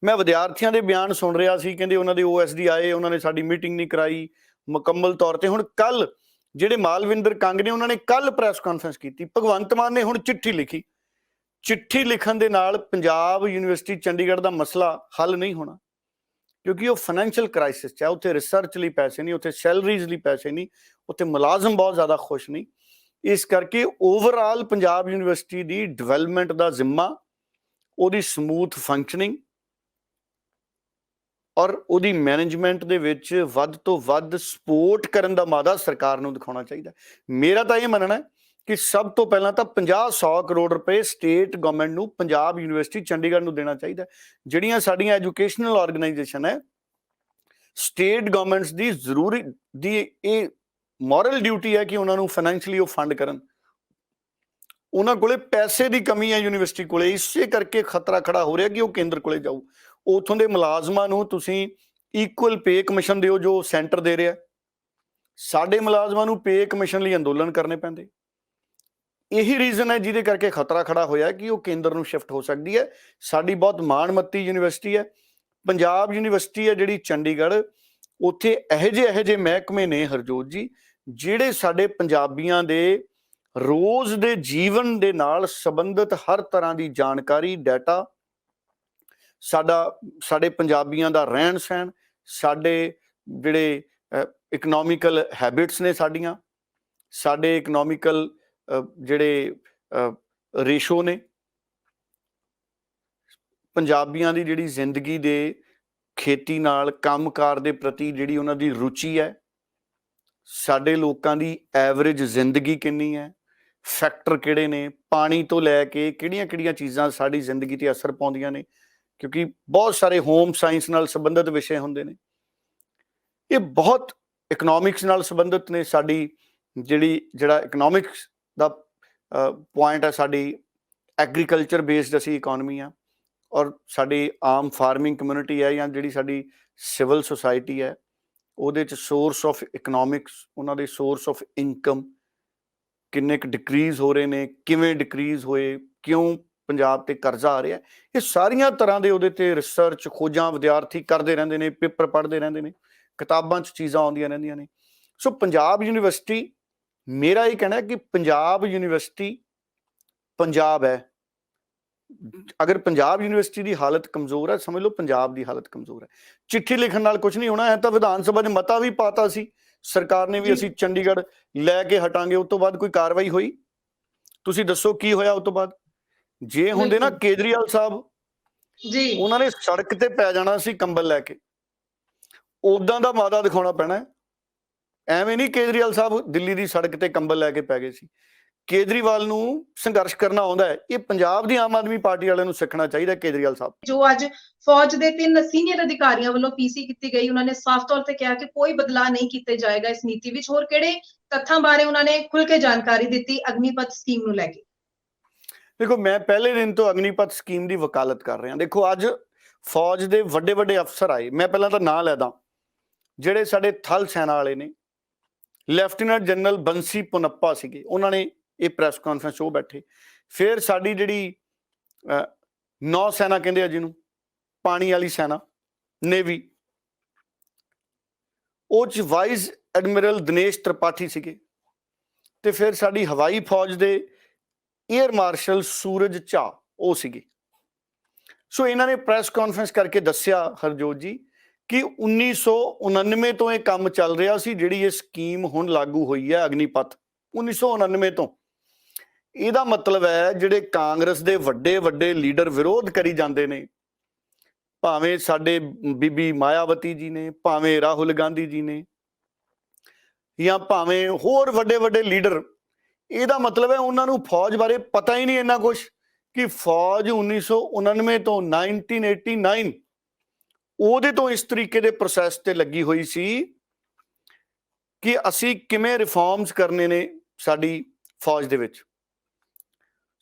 ਮੈਂ ਵਿਦਿਆਰਥੀਆਂ ਦੇ ਬਿਆਨ ਸੁਣ ਰਿਹਾ ਸੀ, ਕਹਿੰਦੇ ਉਹਨਾਂ ਦੇ OSD ਆਏ, ਉਹਨਾਂ ਨੇ ਸਾਡੀ ਮੀਟਿੰਗ ਨਹੀਂ ਕਰਾਈ ਮੁਕੰਮਲ ਤੌਰ ਤੇ। ਹੁਣ ਕੱਲ ਜਿਹੜੇ ਮਾਲਵਿੰਦਰ ਕੰਗ ਨੇ, ਉਹਨਾਂ ਨੇ ਕੱਲ ਪ੍ਰੈਸ ਕਾਨਫਰੰਸ ਕੀਤੀ। ਭਗਵੰਤ ਮਾਨ ਨੇ ਹੁਣ ਚਿੱਠੀ ਲਿਖੀ। ਚਿੱਠੀ ਲਿਖਣ ਦੇ ਨਾਲ ਪੰਜਾਬ ਯੂਨੀਵਰਸਿਟੀ ਚੰਡੀਗੜ੍ਹ ਦਾ ਮਸਲਾ ਹੱਲ ਨਹੀਂ ਹੋਣਾ, ਕਿਉਂਕਿ ਉਹ ਫਾਈਨੈਂਸ਼ੀਅਲ ਕ੍ਰਾਈਸਿਸ 'ਚ ਹੈ। ਉੱਥੇ ਰਿਸਰਚ ਲਈ ਪੈਸੇ ਨਹੀਂ, ਉੱਥੇ ਸੈਲਰੀਜ਼ ਲਈ ਪੈਸੇ ਨਹੀਂ, ਉੱਥੇ ਮੁਲਾਜ਼ਮ ਬਹੁਤ ਜ਼ਿਆਦਾ ਖੁਸ਼ ਨਹੀਂ। ਇਸ ਕਰਕੇ ਓਵਰਆਲ ਪੰਜਾਬ ਯੂਨੀਵਰਸਿਟੀ ਦੀ ਡਿਵੈਲਪਮੈਂਟ ਦਾ ਜ਼ਿੰਮਾ, ਉਹਦੀ ਸਮੂਥ ਫੰਕਸ਼ਨਿੰਗ ਔਰ ਉਹਦੀ ਮੈਨੇਜਮੈਂਟ ਦੇ ਵਿੱਚ ਵੱਧ ਤੋਂ ਵੱਧ ਸਪੋਰਟ ਕਰਨ ਦਾ ਮਾਦਾ ਸਰਕਾਰ ਨੂੰ ਦਿਖਾਉਣਾ ਚਾਹੀਦਾ। ਮੇਰਾ ਤਾਂ ਇਹ ਮੰਨਣਾ ਹੈ ਕਿ ਸਭ ਤੋਂ ਪਹਿਲਾਂ ਤਾਂ 50-100 ਕਰੋੜ ਰੁਪਏ ਸਟੇਟ ਗਵਰਨਮੈਂਟ ਨੂੰ ਪੰਜਾਬ ਯੂਨੀਵਰਸਿਟੀ ਚੰਡੀਗੜ੍ਹ ਨੂੰ ਦੇਣਾ ਚਾਹੀਦਾ। ਜਿਹੜੀਆਂ ਸਾਡੀਆਂ ਐਜੂਕੇਸ਼ਨਲ ਆਰਗੇਨਾਈਜੇਸ਼ਨ ਹੈ, ਸਟੇਟ ਗਵਰਨਮੈਂਟਸ ਦੀ ਜ਼ਰੂਰੀ ਦੀ ਇਹ ਮੋਰਲ ਡਿਊਟੀ ਹੈ ਕਿ ਉਹਨਾਂ ਨੂੰ ਫਾਈਨੈਂਸ਼ੀਅਲੀ ਉਹ ਫੰਡ ਕਰਨ। ਉਹਨਾਂ ਕੋਲੇ ਪੈਸੇ ਦੀ ਕਮੀ ਹੈ ਯੂਨੀਵਰਸਿਟੀ ਕੋਲੇ, ਇਸੇ ਕਰਕੇ ਖਤਰਾ ਖੜਾ ਹੋ ਰਿਹਾ ਕਿ ਉਹ ਕੇਂਦਰ ਕੋਲੇ ਜਾਊ। ਉੱਥੋਂ ਦੇ ਮੁਲਾਜ਼ਮਾਂ ਨੂੰ ਤੁਸੀਂ ਇਕੁਅਲ ਪੇ ਕਮਿਸ਼ਨ ਦਿਓ ਜੋ ਸੈਂਟਰ ਦੇ ਰਿਹਾ। ਸਾਡੇ ਮੁਲਾਜ਼ਮਾਂ ਨੂੰ ਪੇ ਕਮਿਸ਼ਨ ਲਈ ਅੰਦੋਲਨ ਕਰਨੇ ਪੈਂਦੇ। ਇਹੀ ਰੀਜ਼ਨ ਹੈ ਜਿਹਦੇ ਕਰਕੇ ਖਤਰਾ ਖੜਾ ਹੋਇਆ ਕਿ ਉਹ ਕੇਂਦਰ ਨੂੰ ਸ਼ਿਫਟ ਹੋ ਸਕਦੀ ਹੈ। ਸਾਡੀ ਬਹੁਤ ਮਾਣਮੱਤੀ ਯੂਨੀਵਰਸਿਟੀ ਹੈ ਪੰਜਾਬ ਯੂਨੀਵਰਸਿਟੀ ਹੈ ਜਿਹੜੀ ਚੰਡੀਗੜ੍ਹ। ਉੱਥੇ ਇਹੋ ਜਿਹੇ ਮਹਿਕਮੇ ਨੇ ਹਰਜੋਤ ਜੀ, ਜਿਹੜੇ ਸਾਡੇ ਪੰਜਾਬੀਆਂ ਦੇ ਰੋਜ਼ ਦੇ ਜੀਵਨ ਦੇ ਨਾਲ ਸੰਬੰਧਿਤ ਹਰ ਤਰ੍ਹਾਂ ਦੀ ਜਾਣਕਾਰੀ, ਡਾਟਾ, ਸਾਡੇ ਪੰਜਾਬੀਆਂ ਦਾ ਰਹਿਣ ਸਹਿਣ, ਸਾਡੇ ਜਿਹੜੇ ਇਕਨੋਮਿਕਲ ਹੈਬਿਟਸ ਨੇ, ਸਾਡੇ ਇਕਨੋਮਿਕਲ ਜਿਹੜੇ ਰੇਸ਼ੋ ਨੇ, ਪੰਜਾਬੀਆਂ ਦੀ ਜਿਹੜੀ ਜ਼ਿੰਦਗੀ ਦੇ ਖੇਤੀ ਨਾਲ ਕੰਮਕਾਰ ਦੇ ਪ੍ਰਤੀ ਜਿਹੜੀ ਉਹਨਾਂ ਦੀ ਰੁਚੀ ਹੈ, ਸਾਡੇ ਲੋਕਾਂ ਦੀ ਐਵਰੇਜ ਜ਼ਿੰਦਗੀ ਕਿੰਨੀ ਹੈ, ਫੈਕਟਰ ਕਿਹੜੇ ਨੇ, ਪਾਣੀ ਤੋਂ ਲੈ ਕੇ ਕਿਹੜੀਆਂ ਚੀਜ਼ਾਂ ਸਾਡੀ ਜ਼ਿੰਦਗੀ ਤੇ ਅਸਰ ਪਾਉਂਦੀਆਂ ਨੇ, ਕਿਉਂਕਿ ਬਹੁਤ ਸਾਰੇ ਹੋਮ ਸਾਇੰਸ ਨਾਲ ਸੰਬੰਧਿਤ ਵਿਸ਼ੇ ਹੁੰਦੇ ਨੇ। ਇਹ ਬਹੁਤ ਇਕਨੋਮਿਕਸ ਨਾਲ ਸੰਬੰਧਿਤ ਨੇ। ਸਾਡੀ ਜਿਹੜਾ ਇਕਨੋਮਿਕਸ ਦਾ ਪੁਆਇੰਟ ਹੈ, ਸਾਡੀ ਐਗਰੀਕਲਚਰ ਬੇਸਡ ਅਸੀਂ ਇਕੋਨਮੀ ਆ, ਔਰ ਸਾਡੀ ਆਮ ਫਾਰਮਿੰਗ ਕਮਿਊਨਿਟੀ ਹੈ ਜਾਂ ਜਿਹੜੀ ਸਾਡੀ ਸਿਵਲ ਸੁਸਾਇਟੀ ਹੈ, ਉਹਦੇ 'ਚ ਸੋਰਸ ਆਫ ਇਕਨੋਮਿਕਸ, ਉਹਨਾਂ ਦੇ ਸੋਰਸ ਆਫ ਇਨਕਮ ਕਿੰਨੇ ਕੁ ਡਿਕਰੀਜ਼ ਹੋ ਰਹੇ ਨੇ, ਕਿਵੇਂ ਡਿਕਰੀਜ਼ ਹੋਏ, ਕਿਉਂ ਪੰਜਾਬ ਤੇ ਕਰਜ਼ਾ ਆ ਰਿਹਾ, ਇਹ ਸਾਰੀਆਂ ਤਰ੍ਹਾਂ ਦੇ ਉਹਦੇ ਤੇ ਰਿਸਰਚ, ਖੋਜਾਂ ਵਿਦਿਆਰਥੀ ਕਰਦੇ ਰਹਿੰਦੇ ਨੇ, ਪੇਪਰ ਪੜ੍ਹਦੇ ਰਹਿੰਦੇ ਨੇ, ਕਿਤਾਬਾਂ 'ਚ ਚੀਜ਼ਾਂ ਆਉਂਦੀਆਂ ਰਹਿੰਦੀਆਂ ਨੇ। ਸੋ ਪੰਜਾਬ ਯੂਨੀਵਰਸਿਟੀ, ਮੇਰਾ ਇਹ ਕਹਿਣਾ ਕਿ ਪੰਜਾਬ ਯੂਨੀਵਰਸਿਟੀ ਪੰਜਾਬ ਹੈ। ਅਗਰ ਪੰਜਾਬ ਯੂਨੀਵਰਸਿਟੀ ਦੀ ਹਾਲਤ ਕਮਜ਼ੋਰ ਹੈ, ਸਮਝ ਲਓ ਪੰਜਾਬ ਦੀ ਹਾਲਤ ਕਮਜ਼ੋਰ ਹੈ। ਚਿੱਠੀ ਲਿਖਣ ਨਾਲ ਕੁਝ ਨਹੀਂ ਹੋਣਾ ਹੈ। ਤਾਂ ਵਿਧਾਨ ਸਭਾ ਨੇ ਮਤਾ ਵੀ ਪਾਤਾ ਸੀ, ਸਰਕਾਰ ਨੇ ਵੀ ਜੀ ਅਸੀਂ ਚੰਡੀਗੜ੍ਹ ਲੈ ਕੇ ਹਟਾਂਗੇ, ਉਸ ਤੋਂ ਬਾਅਦ ਕੋਈ ਕਾਰਵਾਈ ਹੋਈ? ਤੁਸੀਂ ਦੱਸੋ ਕੀ ਹੋਇਆ ਉਸ ਤੋਂ ਬਾਅਦ? ਜੇ ਹੁੰਦੇ ਨਾ ਬਿਲਕੁਲ ਕੇਜਰੀਵਾਲ ਸਾਹਿਬ, ਜੀ ਉਹਨਾਂ ਨੇ ਸੜਕ ਤੇ ਪੈ ਜਾਣਾ ਸੀ ਕੰਬਲ ਲੈ ਕੇ, ਉਦਾਂ ਦਾ ਮਾਦਾ ਦਿਖਾਉਣਾ ਪੈਣਾ ਹੈ। ਐਵੇਂ ਨਹੀਂ ਕੇਜਰੀਵਾਲ ਸਾਹਿਬ ਦਿੱਲੀ ਦੀ ਸੜਕ ਤੇ ਕੰਬਲ ਲੈ ਕੇ ਪੈ ਗਏ ਸੀ। ਕੇਜਰੀਵਾਲ ਨੂੰ ਸੰਘਰਸ਼ ਕਰਨਾ ਆਉਂਦਾ ਹੈ। ਇਹ ਪੰਜਾਬ ਦੀ ਆਮ ਆਦਮੀ ਪਾਰਟੀ ਵਾਲਿਆਂ ਨੂੰ ਸਿੱਖਣਾ ਚਾਹੀਦਾ ਕੇਜਰੀਵਾਲ ਸਾਹਿਬ। ਜੋ ਅੱਜ ਫੌਜ ਦੇ 3 ਸੀਨੀਅਰ ਅਧਿਕਾਰੀਆਂ ਵੱਲੋਂ ਪੀਸੀ ਕੀਤੀ ਗਈ, ਉਹਨਾਂ ਨੇ ਸਾਫ਼ ਤੌਰ ਤੇ ਕਿਹਾ ਕਿ ਕੋਈ ਬਦਲਾਅ ਨਹੀਂ ਕੀਤੇ ਜਾਏਗਾ ਇਸ ਨੀਤੀ ਵਿੱਚ। ਹੋਰ ਕਿਹੜੇ ਤੱਥਾਂ ਬਾਰੇ ਉਹਨਾਂ ਨੇ ਖੁੱਲ ਕੇ ਜਾਣਕਾਰੀ ਦਿੱਤੀ ਅਗਨੀਪਥ ਸਕੀਮ ਨੂੰ ਲੈ ਕੇ? ਦੇਖੋ, ਮੈਂ ਪਹਿਲੇ ਦਿਨ ਤੋਂ ਅਗਨੀਪਥ ਸਕੀਮ ਦੀ ਵਕਾਲਤ ਕਰ ਰਿਹਾ। ਦੇਖੋ, ਅੱਜ ਫੌਜ ਦੇ ਵੱਡੇ ਵੱਡੇ ਅਫਸਰ ਆਏ। ਮੈਂ ਪਹਿਲਾਂ ਤਾਂ ਨਾਂ ਲੈਦਾ, ਜਿਹੜੇ ਸਾਡੇ ਥਲ ਸੈਨਾ ਵਾਲੇ ਨੇ, ਲੈਫਟੀਨੈਂਟ ਜਨਰਲ ਬੰਸੀ ਪੁਨੱਪਾ ਸੀਗੇ, ਉਹਨਾਂ ਨੇ ਇਹ ਪ੍ਰੈਸ ਕਾਨਫਰੰਸ ਉਹ ਬੈਠੇ। ਫਿਰ ਸਾਡੀ ਜਿਹੜੀ ਨੌ ਸੈਨਾ ਕਹਿੰਦੇ ਆ ਜਿਹਨੂੰ, ਪਾਣੀ ਵਾਲੀ ਸੈਨਾ, ਨੇਵੀ, ਉਹ 'ਚ ਵਾਈਸ ਐਡਮਿਰਲ ਦਿਨੇਸ਼ ਤ੍ਰਿਪਾਠੀ ਸੀਗੇ। ਤੇ ਫਿਰ ਸਾਡੀ ਹਵਾਈ ਫੌਜ ਦੇ ਏਅਰ ਮਾਰਸ਼ਲ ਸੂਰਜ ਝਾ, ਉਹ ਸੀਗੇ। ਸੋ ਇਹਨਾਂ ਨੇ ਪ੍ਰੈਸ ਕਾਨਫਰੰਸ ਕਰਕੇ ਦੱਸਿਆ ਹਰਜੋਤ ਜੀ ਕਿ 1999 ਤੋਂ ਇਹ ਕੰਮ ਚੱਲ ਰਿਹਾ ਸੀ। ਜਿਹੜੀ ਇਹ ਸਕੀਮ ਹੁਣ ਲਾਗੂ ਹੋਈ ਹੈ ਅਗਨੀਪਥ, 1999 ਤੋਂ। ਇਹਦਾ ਮਤਲਬ ਹੈ ਜਿਹੜੇ ਕਾਂਗਰਸ ਦੇ ਵੱਡੇ ਵੱਡੇ ਲੀਡਰ ਵਿਰੋਧ ਕਰੀ ਜਾਂਦੇ ਨੇ, ਭਾਵੇਂ ਸਾਡੇ ਬੀਬੀ ਮਾਇਆਵਤੀ ਜੀ ਨੇ, ਭਾਵੇਂ ਰਾਹੁਲ ਗਾਂਧੀ ਜੀ ਨੇ, ਜਾਂ ਭਾਵੇਂ ਹੋਰ ਵੱਡੇ ਵੱਡੇ ਲੀਡਰ, ਇਹਦਾ ਮਤਲਬ ਹੈ ਉਹਨਾਂ ਨੂੰ ਫੌਜ ਬਾਰੇ ਪਤਾ ਹੀ ਨਹੀਂ ਇੰਨਾ ਕੁਝ ਕਿ ਫੌਜ 1999 ਤੋਂ 1989 ਉਹਦੇ ਤੋਂ ਇਸ ਤਰੀਕੇ ਦੇ ਪ੍ਰੋਸੈਸ ਤੇ ਲੱਗੀ ਹੋਈ ਸੀ ਕਿ ਅਸੀਂ ਕਿਵੇਂ ਰਿਫਾਰਮਸ ਕਰਨੇ ਨੇ ਸਾਡੀ ਫੌਜ ਦੇ ਵਿੱਚ।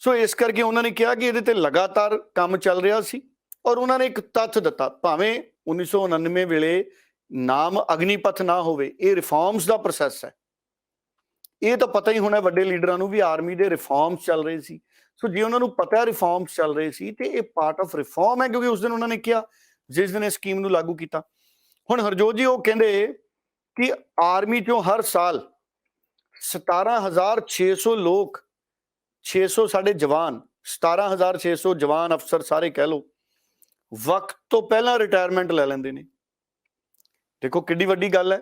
ਸੋ ਇਸ ਕਰਕੇ ਉਹਨਾਂ ਨੇ ਕਿਹਾ ਕਿ ਇਹਦੇ ਤੇ ਲਗਾਤਾਰ ਕੰਮ ਚੱਲ ਰਿਹਾ ਸੀ। ਔਰ ਉਹਨਾਂ ਨੇ ਇੱਕ ਤੱਥ ਦਿੱਤਾ, ਭਾਵੇਂ 1999 ਵੇਲੇ ਨਾਮ ਅਗਨੀਪਥ ਨਾ ਹੋਵੇ, ਇਹ ਰਿਫਾਰਮਸ ਦਾ ਪ੍ਰੋਸੈਸ ਹੈ। ਇਹ ਤਾਂ ਪਤਾ ਹੀ ਹੋਣਾ ਵੱਡੇ ਲੀਡਰਾਂ ਨੂੰ ਵੀ ਆਰਮੀ ਦੇ ਰਿਫਾਰਮਸ ਚੱਲ ਰਹੇ ਸੀ। ਸੋ ਜੇ ਉਹਨਾਂ ਨੂੰ ਪਤਾ ਰਿਫਾਰਮਸ ਚੱਲ ਰਹੇ ਸੀ ਤੇ ਇਹ ਪਾਰਟ ਆਫ ਰਿਫਾਰਮ ਹੈ, ਕਿਉਂਕਿ ਉਸ ਦਿਨ ਉਹਨਾਂ ਨੇ ਕਿਹਾ ਜਿਸ ਦਿਨ ਇਹ ਸਕੀਮ ਨੂੰ ਲਾਗੂ ਕੀਤਾ। ਹੁਣ ਹਰਜੋਤ ਜੀ ਉਹ ਕਹਿੰਦੇ ਕਿ ਆਰਮੀ ਚੋਂ ਹਰ ਸਾਲ 17,600 ਲੋਕ, 600 ਸਾਡੇ ਜਵਾਨ, 17,600 ਜਵਾਨ ਅਫਸਰ ਸਾਰੇ ਕਹਿ ਲਓ, ਵਕਤ ਤੋਂ ਪਹਿਲਾਂ ਰਿਟਾਇਰਮੈਂਟ ਲੈ ਲੈਂਦੇ ਨੇ। ਦੇਖੋ ਕਿੱਡੀ ਵੱਡੀ ਗੱਲ ਹੈ।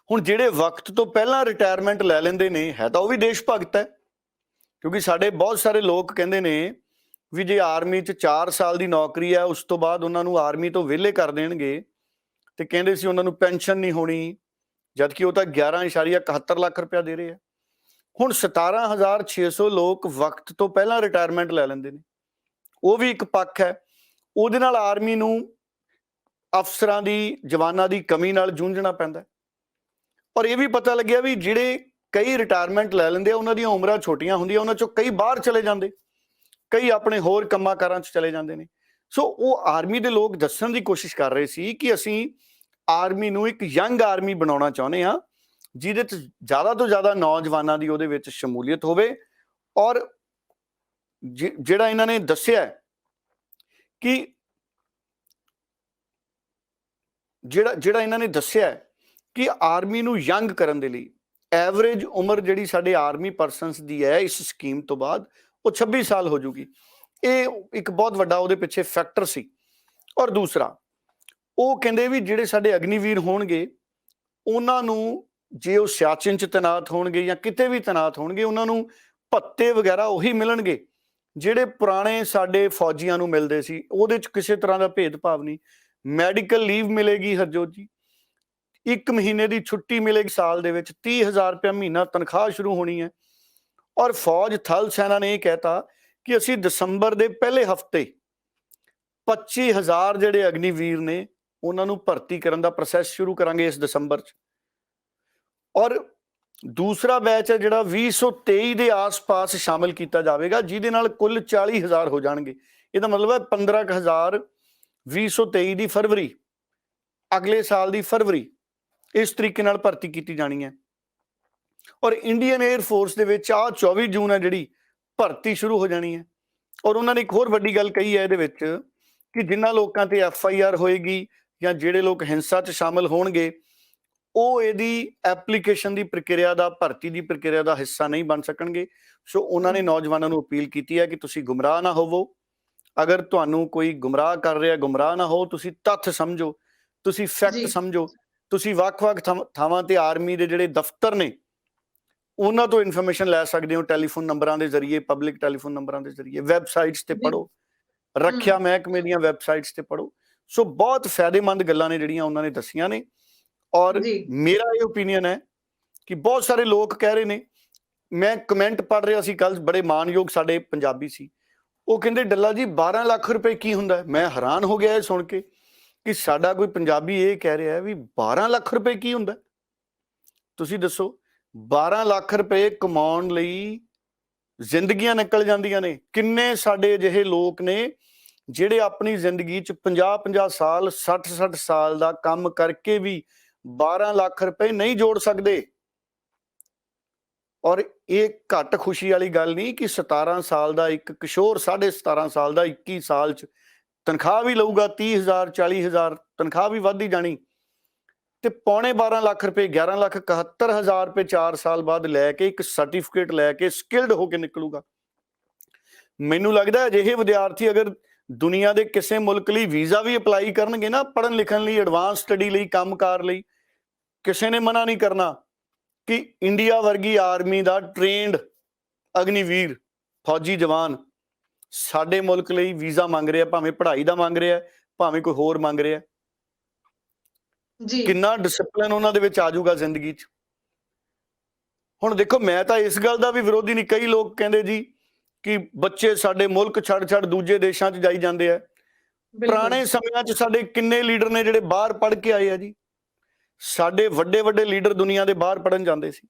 ਹੁਣ ਜਿਹੜੇ ਵਕਤ ਤੋਂ ਪਹਿਲਾਂ ਰਿਟਾਇਰਮੈਂਟ ਲੈ ਲੈਂਦੇ ਨੇ, ਹੈ ਤਾਂ ਉਹ ਵੀ ਦੇਸ਼ ਭਗਤ ਹੈ, ਕਿਉਂਕਿ ਸਾਡੇ ਬਹੁਤ ਸਾਰੇ ਲੋਕ ਕਹਿੰਦੇ ਨੇ ਵੀ ਜੇ ਆਰਮੀ 'ਚ 4 ਸਾਲ ਦੀ ਨੌਕਰੀ ਹੈ, ਉਸ ਤੋਂ ਬਾਅਦ ਉਹਨਾਂ ਨੂੰ ਆਰਮੀ ਤੋਂ ਵਿਹਲੇ ਕਰ ਦੇਣਗੇ, ਤੇ ਕਹਿੰਦੇ ਸੀ ਉਹਨਾਂ ਨੂੰ ਪੈਨਸ਼ਨ ਨਹੀਂ ਹੋਣੀ, ਜਦਕਿ ਉਹ ਤਾਂ 11.71 ਲੱਖ ਰੁਪਇਆ ਦੇ ਰਹੇ ਆ। ਹੁਣ 17,600 ਲੋਕ ਵਕਤ ਤੋਂ ਪਹਿਲਾਂ ਰਿਟਾਇਰਮੈਂਟ ਲੈ ਲੈਂਦੇ ਨੇ, ਉਹ ਵੀ ਇੱਕ ਪੱਖ ਹੈ। ਉਹਦੇ ਨਾਲ ਆਰਮੀ ਨੂੰ ਅਫਸਰਾਂ ਦੀ, ਜਵਾਨਾਂ ਦੀ ਕਮੀ ਨਾਲ ਜੂਝਣਾ ਪੈਂਦਾ। ਔਰ ਇਹ ਵੀ ਪਤਾ ਲੱਗਿਆ ਵੀ ਜਿਹੜੇ ਕਈ ਰਿਟਾਇਰਮੈਂਟ ਲੈ ਲੈਂਦੇ ਆ, ਉਹਨਾਂ ਦੀਆਂ ਉਮਰਾਂ ਛੋਟੀਆਂ ਹੁੰਦੀਆਂ, ਉਹਨਾਂ ਚੋਂ ਕਈ ਬਾਹਰ ਚਲੇ ਜਾਂਦੇ, ਕਈ ਆਪਣੇ ਹੋਰ ਕੰਮਾਂ ਕਾਰਾਂ 'ਚ ਚਲੇ ਜਾਂਦੇ ਨੇ। ਸੋ ਉਹ ਆਰਮੀ ਦੇ ਲੋਕ ਦੱਸਣ ਦੀ ਕੋਸ਼ਿਸ਼ ਕਰ ਰਹੇ ਸੀ ਕਿ ਅਸੀਂ ਆਰਮੀ ਨੂੰ ਇੱਕ ਯੰਗ ਆਰਮੀ ਬਣਾਉਣਾ ਚਾਹੁੰਦੇ ਹਾਂ, ਜਿਹਦੇ 'ਚ ਜ਼ਿਆਦਾ ਤੋਂ ਜ਼ਿਆਦਾ ਨੌਜਵਾਨਾਂ ਦੀ ਉਹਦੇ ਵਿੱਚ ਸ਼ਮੂਲੀਅਤ ਹੋਵੇ। ਔਰ ਜਿਹੜਾ ਇਹਨਾਂ ਨੇ ਦੱਸਿਆ ਕਿ ਜਿਹੜਾ ਇਹਨਾਂ ਨੇ ਦੱਸਿਆ ਕਿ ਆਰਮੀ ਨੂੰ ਯੰਗ ਕਰਨ ਦੇ ਲਈ ਐਵਰੇਜ ਉਮਰ ਜਿਹੜੀ ਸਾਡੇ ਆਰਮੀ ਪਰਸਨਸ ਦੀ ਹੈ ਇਸ ਸਕੀਮ ਤੋਂ ਬਾਅਦ, ਉਹ 26 ਸਾਲ ਹੋ ਜੂਗੀ। ਇਹ ਇੱਕ ਬਹੁਤ ਵੱਡਾ ਉਹਦੇ ਪਿੱਛੇ ਫੈਕਟਰ ਸੀ। ਔਰ ਦੂਸਰਾ, ਉਹ ਕਹਿੰਦੇ ਵੀ ਜਿਹੜੇ ਸਾਡੇ ਅਗਨੀਵੀਰ ਹੋਣਗੇ, ਉਹਨਾਂ ਨੂੰ ਜੇ ਉਹ ਸਿਆਚਿਨ 'ਚ ਤੈਨਾਤ ਹੋਣਗੇ ਜਾਂ ਕਿਤੇ ਵੀ ਤੈਨਾਤ ਹੋਣਗੇ, ਉਹਨਾਂ ਨੂੰ ਭੱਤੇ ਵਗੈਰਾ ਉਹੀ ਮਿਲਣਗੇ ਜਿਹੜੇ ਪੁਰਾਣੇ ਸਾਡੇ ਫੌਜੀਆਂ ਨੂੰ ਮਿਲਦੇ ਸੀ। ਉਹਦੇ 'ਚ ਕਿਸੇ ਤਰ੍ਹਾਂ ਦਾ ਭੇਦਭਾਵ ਨਹੀਂ। ਮੈਡੀਕਲ ਲੀਵ ਮਿਲੇਗੀ ਹਰਜੋਤ ਜੀ, 1 ਮਹੀਨੇ ਦੀ ਛੁੱਟੀ ਮਿਲੇਗੀ ਸਾਲ ਦੇ ਵਿੱਚ, 30,000 ਰੁਪਇਆ ਮਹੀਨਾ ਤਨਖਾਹ ਸ਼ੁਰੂ ਹੋਣੀ ਹੈ। ਔਰ ਫੌਜ ਥਲ ਸੈਨਾ ਨੇ ਇਹ ਕਹਿਤਾ ਕਿ ਅਸੀਂ ਦਸੰਬਰ ਦੇ ਪਹਿਲੇ ਹਫਤੇ 25,000 ਜਿਹੜੇ ਅਗਨੀਵੀਰ ਨੇ ਉਹਨਾਂ ਨੂੰ ਭਰਤੀ ਕਰਨ ਦਾ ਪ੍ਰੋਸੈਸ ਸ਼ੁਰੂ ਕਰਾਂਗੇ ਇਸ ਦਸੰਬਰ 'ਚ। ਔਰ ਦੂਸਰਾ ਬੈਚ ਹੈ ਜਿਹੜਾ 2023 ਦੇ ਆਸ-ਪਾਸ ਸ਼ਾਮਿਲ ਕੀਤਾ ਜਾਵੇਗਾ, ਜਿਹਦੇ ਨਾਲ ਕੁੱਲ 40,000 ਹੋ ਜਾਣਗੇ। ਇਹਦਾ ਮਤਲਬ ਹੈ 15,000 2023 ਦੀ ਫਰਵਰੀ, ਅਗਲੇ ਸਾਲ ਦੀ ਫਰਵਰੀ, ਇਸ ਤਰੀਕੇ ਨਾਲ ਭਰਤੀ ਕੀਤੀ ਜਾਣੀ ਹੈ। ਔਰ ਇੰਡੀਅਨ 에ਅਰ ਫੋਰਸ ਦੇ ਵਿੱਚ 24 ਜੂਨ ਹੈ ਜਿਹੜੀ ਭਰਤੀ ਸ਼ੁਰੂ ਹੋ ਜਾਣੀ ਹੈ। ਔਰ ਉਹਨਾਂ ਨੇ ਇੱਕ ਹੋਰ ਵੱਡੀ ਗੱਲ ਕਹੀ ਹੈ ਇਹਦੇ ਵਿੱਚ ਕਿ ਜਿਨ੍ਹਾਂ ਲੋਕਾਂ ਤੇ FIR ਹੋਏਗੀ ਜਾਂ ਜਿਹੜੇ ਲੋਕ ਹਿੰਸਾ 'ਚ ਸ਼ਾਮਿਲ ਹੋਣਗੇ, ਉਹ ਇਹਦੀ ਐਪਲੀਕੇਸ਼ਨ ਦੀ ਪ੍ਰਕਿਰਿਆ ਦਾ, ਭਰਤੀ ਦੀ ਪ੍ਰਕਿਰਿਆ ਦਾ ਹਿੱਸਾ ਨਹੀਂ ਬਣ ਸਕਣਗੇ। ਸੋ ਉਹਨਾਂ ਨੇ ਨੌਜਵਾਨਾਂ ਨੂੰ ਅਪੀਲ ਕੀਤੀ ਹੈ ਕਿ ਤੁਸੀਂ ਗੁੰਮਰਾਹ ਨਾ ਹੋਵੋ। ਅਗਰ ਤੁਹਾਨੂੰ ਕੋਈ ਗੁੰਮਰਾਹ ਕਰ ਰਿਹਾ, ਗੁੰਮਰਾਹ ਨਾ ਹੋ, ਤੁਸੀਂ ਤੱਥ ਸਮਝੋ, ਤੁਸੀਂ ਫੈਕਟ ਸਮਝੋ ਤੁਸੀਂ ਵੱਖ-ਵੱਖ ਥਾਵਾਂ ਤੇ ਆਰਮੀ ਦੇ ਜਿਹੜੇ ਦਫ਼ਤਰ ਨੇ ਉਹਨਾਂ ਤੋਂ ਇਨਫੋਰਮੇਸ਼ਨ ਲੈ ਸਕਦੇ ਹੋ, ਟੈਲੀਫੋਨ ਨੰਬਰਾਂ ਦੇ ਜ਼ਰੀਏ, ਪਬਲਿਕ ਟੈਲੀਫੋਨ ਨੰਬਰਾਂ ਦੇ ਜ਼ਰੀਏ, ਵੈਬਸਾਈਟਸ ਤੇ ਪੜ੍ਹੋ, ਰੱਖਿਆ ਮਹਿਕਮੇ ਦੀਆਂ ਵੈਬਸਾਈਟਸ ਤੇ ਪੜ੍ਹੋ। ਸੋ ਬਹੁਤ ਫਾਇਦੇਮੰਦ ਗੱਲਾਂ ਨੇ ਜਿਹੜੀਆਂ ਉਹਨਾਂ ਨੇ ਦੱਸੀਆਂ ਨੇ। ਔਰ ਮੇਰਾ ਇਹ ਓਪੀਨੀਅਨ ਹੈ ਕਿ ਬਹੁਤ ਸਾਰੇ ਲੋਕ ਕਹਿ ਰਹੇ ਨੇ, ਮੈਂ ਕਮੈਂਟ ਪੜ੍ਹ ਰਿਹਾ ਸੀ ਕੱਲ, ਬੜੇ ਮਾਨਯੋਗ ਸਾਡੇ ਪੰਜਾਬੀ ਸੀ, ਉਹ ਕਹਿੰਦੇ ਡੱਲਾ ਜੀ 12 ਲੱਖ ਰੁਪਏ ਕੀ ਹੁੰਦਾ? ਮੈਂ ਹੈਰਾਨ ਹੋ ਗਿਆ ਇਹ ਸੁਣ ਕੇ ਕਿ ਸਾਡਾ ਕੋਈ ਪੰਜਾਬੀ ਇਹ ਕਹਿ ਰਿਹਾ ਵੀ 12 ਲੱਖ ਰੁਪਏ ਕੀ ਹੁੰਦਾ। ਤੁਸੀਂ ਦੱਸੋ, 12 ਲੱਖ ਰੁਪਏ ਕਮਾਉਣ ਲਈ ਜ਼ਿੰਦਗੀਆਂ ਨਿਕਲ ਜਾਂਦੀਆਂ ਨੇ। ਕਿੰਨੇ ਸਾਡੇ ਅਜਿਹੇ ਲੋਕ ਨੇ ਜਿਹੜੇ ਆਪਣੀ ਜ਼ਿੰਦਗੀ 'ਚ 50-50 ਸਾਲ 60-60 ਸਾਲ ਦਾ ਕੰਮ ਕਰਕੇ ਵੀ 12 ਲੱਖ ਰੁਪਏ ਨਹੀਂ ਜੋੜ ਸਕਦੇ। ਔਰ ਇਹ ਘੱਟ ਖੁਸ਼ੀ ਵਾਲੀ ਗੱਲ ਨਹੀਂ ਕਿ 17 ਸਾਲ ਦਾ ਇੱਕ ਕਿਸ਼ੋਰ, 17.5 ਸਾਲ ਦਾ 21 ਸਾਲ 'ਚ ਤਨਖਾਹ ਵੀ ਲਊਗਾ 30,000 40,000, ਤਨਖਾਹ ਵੀ ਵੱਧਦੀ ਜਾਣੀ, ਤੇ ਪੌਣੇ 12 ਲੱਖ ਰੁਪਏ 11,71,000 ਰੁਪਏ 4 ਸਾਲ ਬਾਅਦ ਲੈ ਕੇ ਇੱਕ ਸਰਟੀਫਿਕੇਟ ਲੈ ਕੇ ਸਕਿਲਡ ਹੋ ਕੇ ਨਿਕਲੂਗਾ। ਮੈਨੂੰ ਲੱਗਦਾ ਅਜਿਹੇ ਵਿਦਿਆਰਥੀ ਅਗਰ ਦੁਨੀਆ ਦੇ ਕਿਸੇ ਮੁਲਕ ਲਈ ਵੀਜ਼ਾ ਵੀ ਅਪਲਾਈ ਕਰਨਗੇ ਨਾ, ਪੜ੍ਹਨ ਲਿਖਣ ਲਈ, ਐਡਵਾਂਸ ਸਟੱਡੀ ਲਈ, ਕੰਮਕਾਰ ਲਈ, ਕਿਸੇ ਨੇ ਮਨਾ ਨਹੀਂ ਕਰਨਾ ਕਿ ਇੰਡੀਆ ਵਰਗੀ ਆਰਮੀ ਦਾ ਟ੍ਰੇਨਡ ਅਗਨੀਵੀਰ ਫੌਜੀ ਜਵਾਨ ਸਾਡੇ ਮੁਲਕ ਲਈ ਵੀਜ਼ਾ ਮੰਗ ਰਿਹਾ, ਭਾਵੇਂ ਪੜ੍ਹਾਈ ਦਾ ਮੰਗ ਰਿਹਾ, ਭਾਵੇਂ ਕੋਈ ਹੋਰ ਮੰਗ ਰਿਹਾ। ਕਿੰਨਾ ਡਿਸਪਲਿਨ ਉਹਨਾਂ ਦੇ ਵਿੱਚ ਆ ਜਾਊਗਾ ਜ਼ਿੰਦਗੀ 'ਚ। ਹੁਣ ਦੇਖੋ, ਮੈਂ ਤਾਂ ਇਸ ਗੱਲ ਦਾ ਵੀ ਵਿਰੋਧੀ ਨਹੀਂ। ਕਈ ਲੋਕ ਕਹਿੰਦੇ ਜੀ ਕਿ ਬੱਚੇ ਸਾਡੇ ਮੁਲਕ ਛੱਡ ਦੂਜੇ ਦੇਸ਼ਾਂ 'ਚ ਜਾਈ ਜਾਂਦੇ ਆ। ਪੁਰਾਣੇ ਸਮਿਆਂ 'ਚ ਸਾਡੇ ਕਿੰਨੇ ਲੀਡਰ ਨੇ ਜਿਹੜੇ ਬਾਹਰ ਪੜ੍ਹ ਕੇ ਆਏ ਆ ਜੀ। ਸਾਡੇ ਵੱਡੇ ਲੀਡਰ ਦੁਨੀਆ ਦੇ ਬਾਹਰ ਪੜ੍ਹਨ ਜਾਂਦੇ ਸੀ।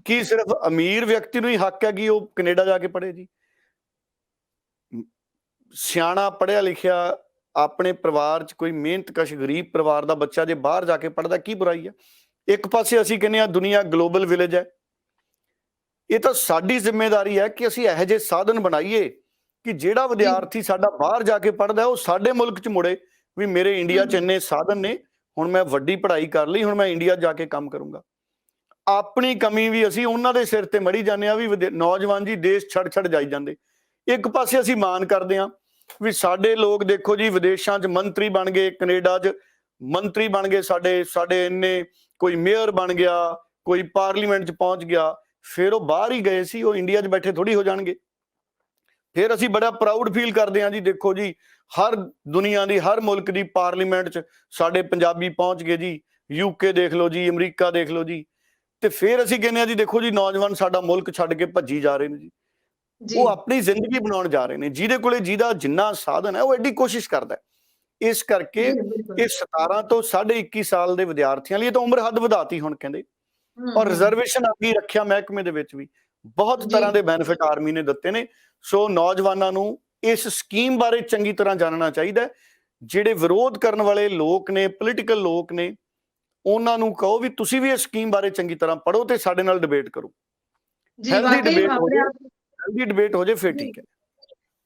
ਕੀ ਸਿਰਫ ਅਮੀਰ ਵਿਅਕਤੀ ਨੂੰ ਹੀ ਹੱਕ ਹੈ ਕਿ ਉਹ ਕੈਨੇਡਾ ਜਾ ਕੇ ਪੜ੍ਹੇ ਜੀ? ਸਿਆਣਾ ਪੜ੍ਹਿਆ ਲਿਖਿਆ ਆਪਣੇ ਪਰਿਵਾਰ 'ਚ ਕੋਈ ਮਿਹਨਤਕਸ਼ ਗਰੀਬ ਪਰਿਵਾਰ ਦਾ ਬੱਚਾ ਜੇ ਬਾਹਰ ਜਾ ਕੇ ਪੜ੍ਹਦਾ, ਕੀ ਬੁਰਾਈ ਹੈ? ਇੱਕ ਪਾਸੇ ਅਸੀਂ ਕਹਿੰਦੇ ਹਾਂ ਦੁਨੀਆ ਗਲੋਬਲ ਵਿਲੇਜ ਹੈ। ਇਹ ਤਾਂ ਸਾਡੀ ਜ਼ਿੰਮੇਵਾਰੀ ਹੈ ਕਿ ਅਸੀਂ ਇਹੋ ਜਿਹੇ ਸਾਧਨ ਬਣਾਈਏ ਕਿ ਜਿਹੜਾ ਵਿਦਿਆਰਥੀ ਸਾਡਾ ਬਾਹਰ ਜਾ ਕੇ ਪੜ੍ਹਦਾ ਉਹ ਸਾਡੇ ਮੁਲਕ 'ਚ ਮੁੜੇ ਵੀ ਮੇਰੇ ਇੰਡੀਆ 'ਚ ਇੰਨੇ ਸਾਧਨ ਨੇ, ਹੁਣ ਮੈਂ ਵੱਡੀ ਪੜ੍ਹਾਈ ਕਰ ਲਈ, ਹੁਣ ਮੈਂ ਇੰਡੀਆ ਜਾ ਕੇ ਕੰਮ ਕਰੂੰਗਾ। ਆਪਣੀ ਕਮੀ ਵੀ ਅਸੀਂ ਉਹਨਾਂ ਦੇ ਸਿਰ ਤੇ ਮੜੀ ਜਾਂਦੇ ਹਾਂ ਵੀ ਨੌਜਵਾਨ ਜੀ ਦੇਸ਼ ਛੱਡ ਜਾਈ ਜਾਂਦੇ। ਇੱਕ ਪਾਸੇ ਅਸੀਂ ਮਾਣ ਕਰਦੇ ਹਾਂ ਵੀ ਸਾਡੇ ਲੋਕ ਦੇਖੋ ਜੀ ਵਿਦੇਸ਼ਾਂ 'ਚ ਮੰਤਰੀ ਬਣ ਗਏ, ਕੈਨੇਡਾ 'ਚ ਮੰਤਰੀ ਬਣ ਗਏ, ਸਾਡੇ ਇੰਨੇ, ਕੋਈ ਮੇਅਰ ਬਣ ਗਿਆ, ਕੋਈ ਪਾਰਲੀਮੈਂਟ 'ਚ ਪਹੁੰਚ ਗਿਆ। ਫਿਰ ਉਹ ਬਾਹਰ ਹੀ ਗਏ ਸੀ, ਉਹ ਇੰਡੀਆ 'ਚ ਬੈਠੇ ਥੋੜੀ ਹੋ ਜਾਣਗੇ। ਫਿਰ ਅਸੀਂ ਬੜਾ ਪ੍ਰਾਊਡ ਫੀਲ ਕਰਦੇ ਹਾਂ ਜੀ, ਦੇਖੋ ਜੀ ਹਰ ਦੁਨੀਆ ਦੀ, ਹਰ ਮੁਲਕ ਦੀ ਪਾਰਲੀਮੈਂਟ 'ਚ ਸਾਡੇ ਪੰਜਾਬੀ ਪਹੁੰਚ ਗਏ ਜੀ। UK ਦੇਖ ਲਓ ਜੀ, ਅਮਰੀਕਾ ਦੇਖ ਲਓ ਜੀ। ਤੇ ਫਿਰ ਅਸੀਂ ਕਹਿੰਦੇ ਹਾਂ ਜੀ ਦੇਖੋ ਜੀ ਨੌਜਵਾਨ ਸਾਡਾ ਮੁਲਕ ਛੱਡ ਕੇ ਭੱਜੀ ਜਾ ਰਹੇ ਨੇ ਜੀ। ਉਹ ਆਪਣੀ ਜ਼ਿੰਦਗੀ ਬਣਾਉਣ ਜਾ ਰਹੇ ਨੇ। ਜਿਹਦੇ ਕੋਲੇ ਜਿਹਦਾ ਜਿੰਨਾ ਸਾਧਨ ਹੈ ਉਹ ਐਡੀ ਕੋਸ਼ਿਸ਼ ਕਰਦਾ। ਇਸ ਕਰਕੇ ਇਹ 17 ਤੋਂ 21.5 ਸਾਲ ਦੇ ਵਿਦਿਆਰਥੀਆਂ ਲਈ ਤਾਂ ਉਮਰ ਹੱਦ ਵਧਾਤੀ ਹੁਣ ਕਹਿੰਦੇ। ਔਰ ਰਿਜ਼ਰਵੇਸ਼ਨ ਆ ਗਈ ਰੱਖਿਆ ਮਹਿਕਮੇ ਦੇ ਵਿੱਚ ਵੀ। ਬਹੁਤ ਤਰ੍ਹਾਂ ਦੇ ਬੈਨੀਫਿਟ ਆਰਮੀ ਨੇ ਦਿੱਤੇ ਨੇ। ਸੋ ਨੌਜਵਾਨਾਂ ਨੂੰ ਇਸ ਸਕੀਮ ਬਾਰੇ ਚੰਗੀ ਤਰ੍ਹਾਂ ਜਾਣਨਾ ਚਾਹੀਦਾ। ਜਿਹੜੇ ਵਿਰੋਧ ਕਰਨ ਵਾਲੇ ਲੋਕ ਨੇ, ਪੋਲੀਟੀਕਲ ਲੋਕ ਨੇ, ਉਹਨਾਂ ਨੂੰ ਕਹੋ ਵੀ ਤੁਸੀਂ ਵੀ ਇਸ ਸਕੀਮ ਬਾਰੇ ਚੰਗੀ ਤਰ੍ਹਾਂ ਪੜ੍ਹੋ ਤੇ ਸਾਡੇ ਨਾਲ ਡਿਬੇਟ ਕਰੋ। ਹੈਲਦੀ ਡਿਬੇਟ ਹੋ ਜਾਏ ਫਿਰ ਠੀਕ ਹੈ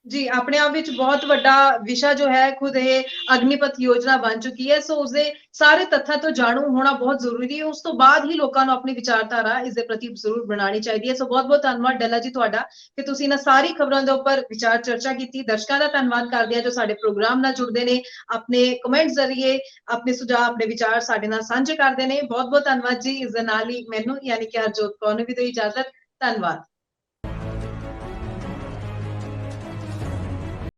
ਜੀ। ਆਪਣੇ ਆਪ ਵਿੱਚ ਬਹੁਤ ਵੱਡਾ ਵਿਸ਼ਾ ਜੋ ਹੈ ਖੁਦ ਇਹ ਅਗਨੀਪਥ ਯੋਜਨਾ ਬਣ ਚੁੱਕੀ ਹੈ। ਸੋ ਉਸਦੇ ਸਾਰੇ ਤੱਥਾਂ ਤੋਂ ਜਾਣੂ ਹੋਣਾ ਬਹੁਤ ਜ਼ਰੂਰੀ ਹੈ। ਉਸ ਤੋਂ ਬਾਅਦ ਹੀ ਲੋਕਾਂ ਨੂੰ ਆਪਣੀ ਵਿਚਾਰਧਾਰਾ ਇਸ ਦੇ ਪ੍ਰਤੀ ਜ਼ਰੂਰ ਬਣਾਉਣੀ ਚਾਹੀਦੀ ਹੈ। ਸੋ ਬਹੁਤ ਧੰਨਵਾਦ ਡੱਲਾ ਜੀ ਤੁਹਾਡਾ ਕਿ ਤੁਸੀਂ ਇਹਨਾਂ ਸਾਰੀ ਖਬਰਾਂ ਦੇ ਉੱਪਰ ਵਿਚਾਰ ਚਰਚਾ ਕੀਤੀ। ਦਰਸ਼ਕਾਂ ਦਾ ਧੰਨਵਾਦ ਕਰਦੇ ਹਾਂ ਜੋ ਸਾਡੇ ਪ੍ਰੋਗਰਾਮ ਨਾਲ ਜੁੜਦੇ ਨੇ, ਆਪਣੇ ਕਮੈਂਟ ਜ਼ਰੀਏ ਆਪਣੇ ਸੁਝਾਅ, ਆਪਣੇ ਵਿਚਾਰ ਸਾਡੇ ਨਾਲ ਸਾਂਝੇ ਕਰਦੇ ਨੇ। ਬਹੁਤ ਧੰਨਵਾਦ ਜੀ। ਇਸ ਦੇ ਨਾਲ ਹੀ ਮੈਨੂੰ ਯਾਨੀ ਕਿ ਹਰਜੋਤ ਕੌਰ ਨੂੰ ਵੀ ਦਿਓ ਇਜਾਜ਼ਤ। ਧੰਨਵਾਦ।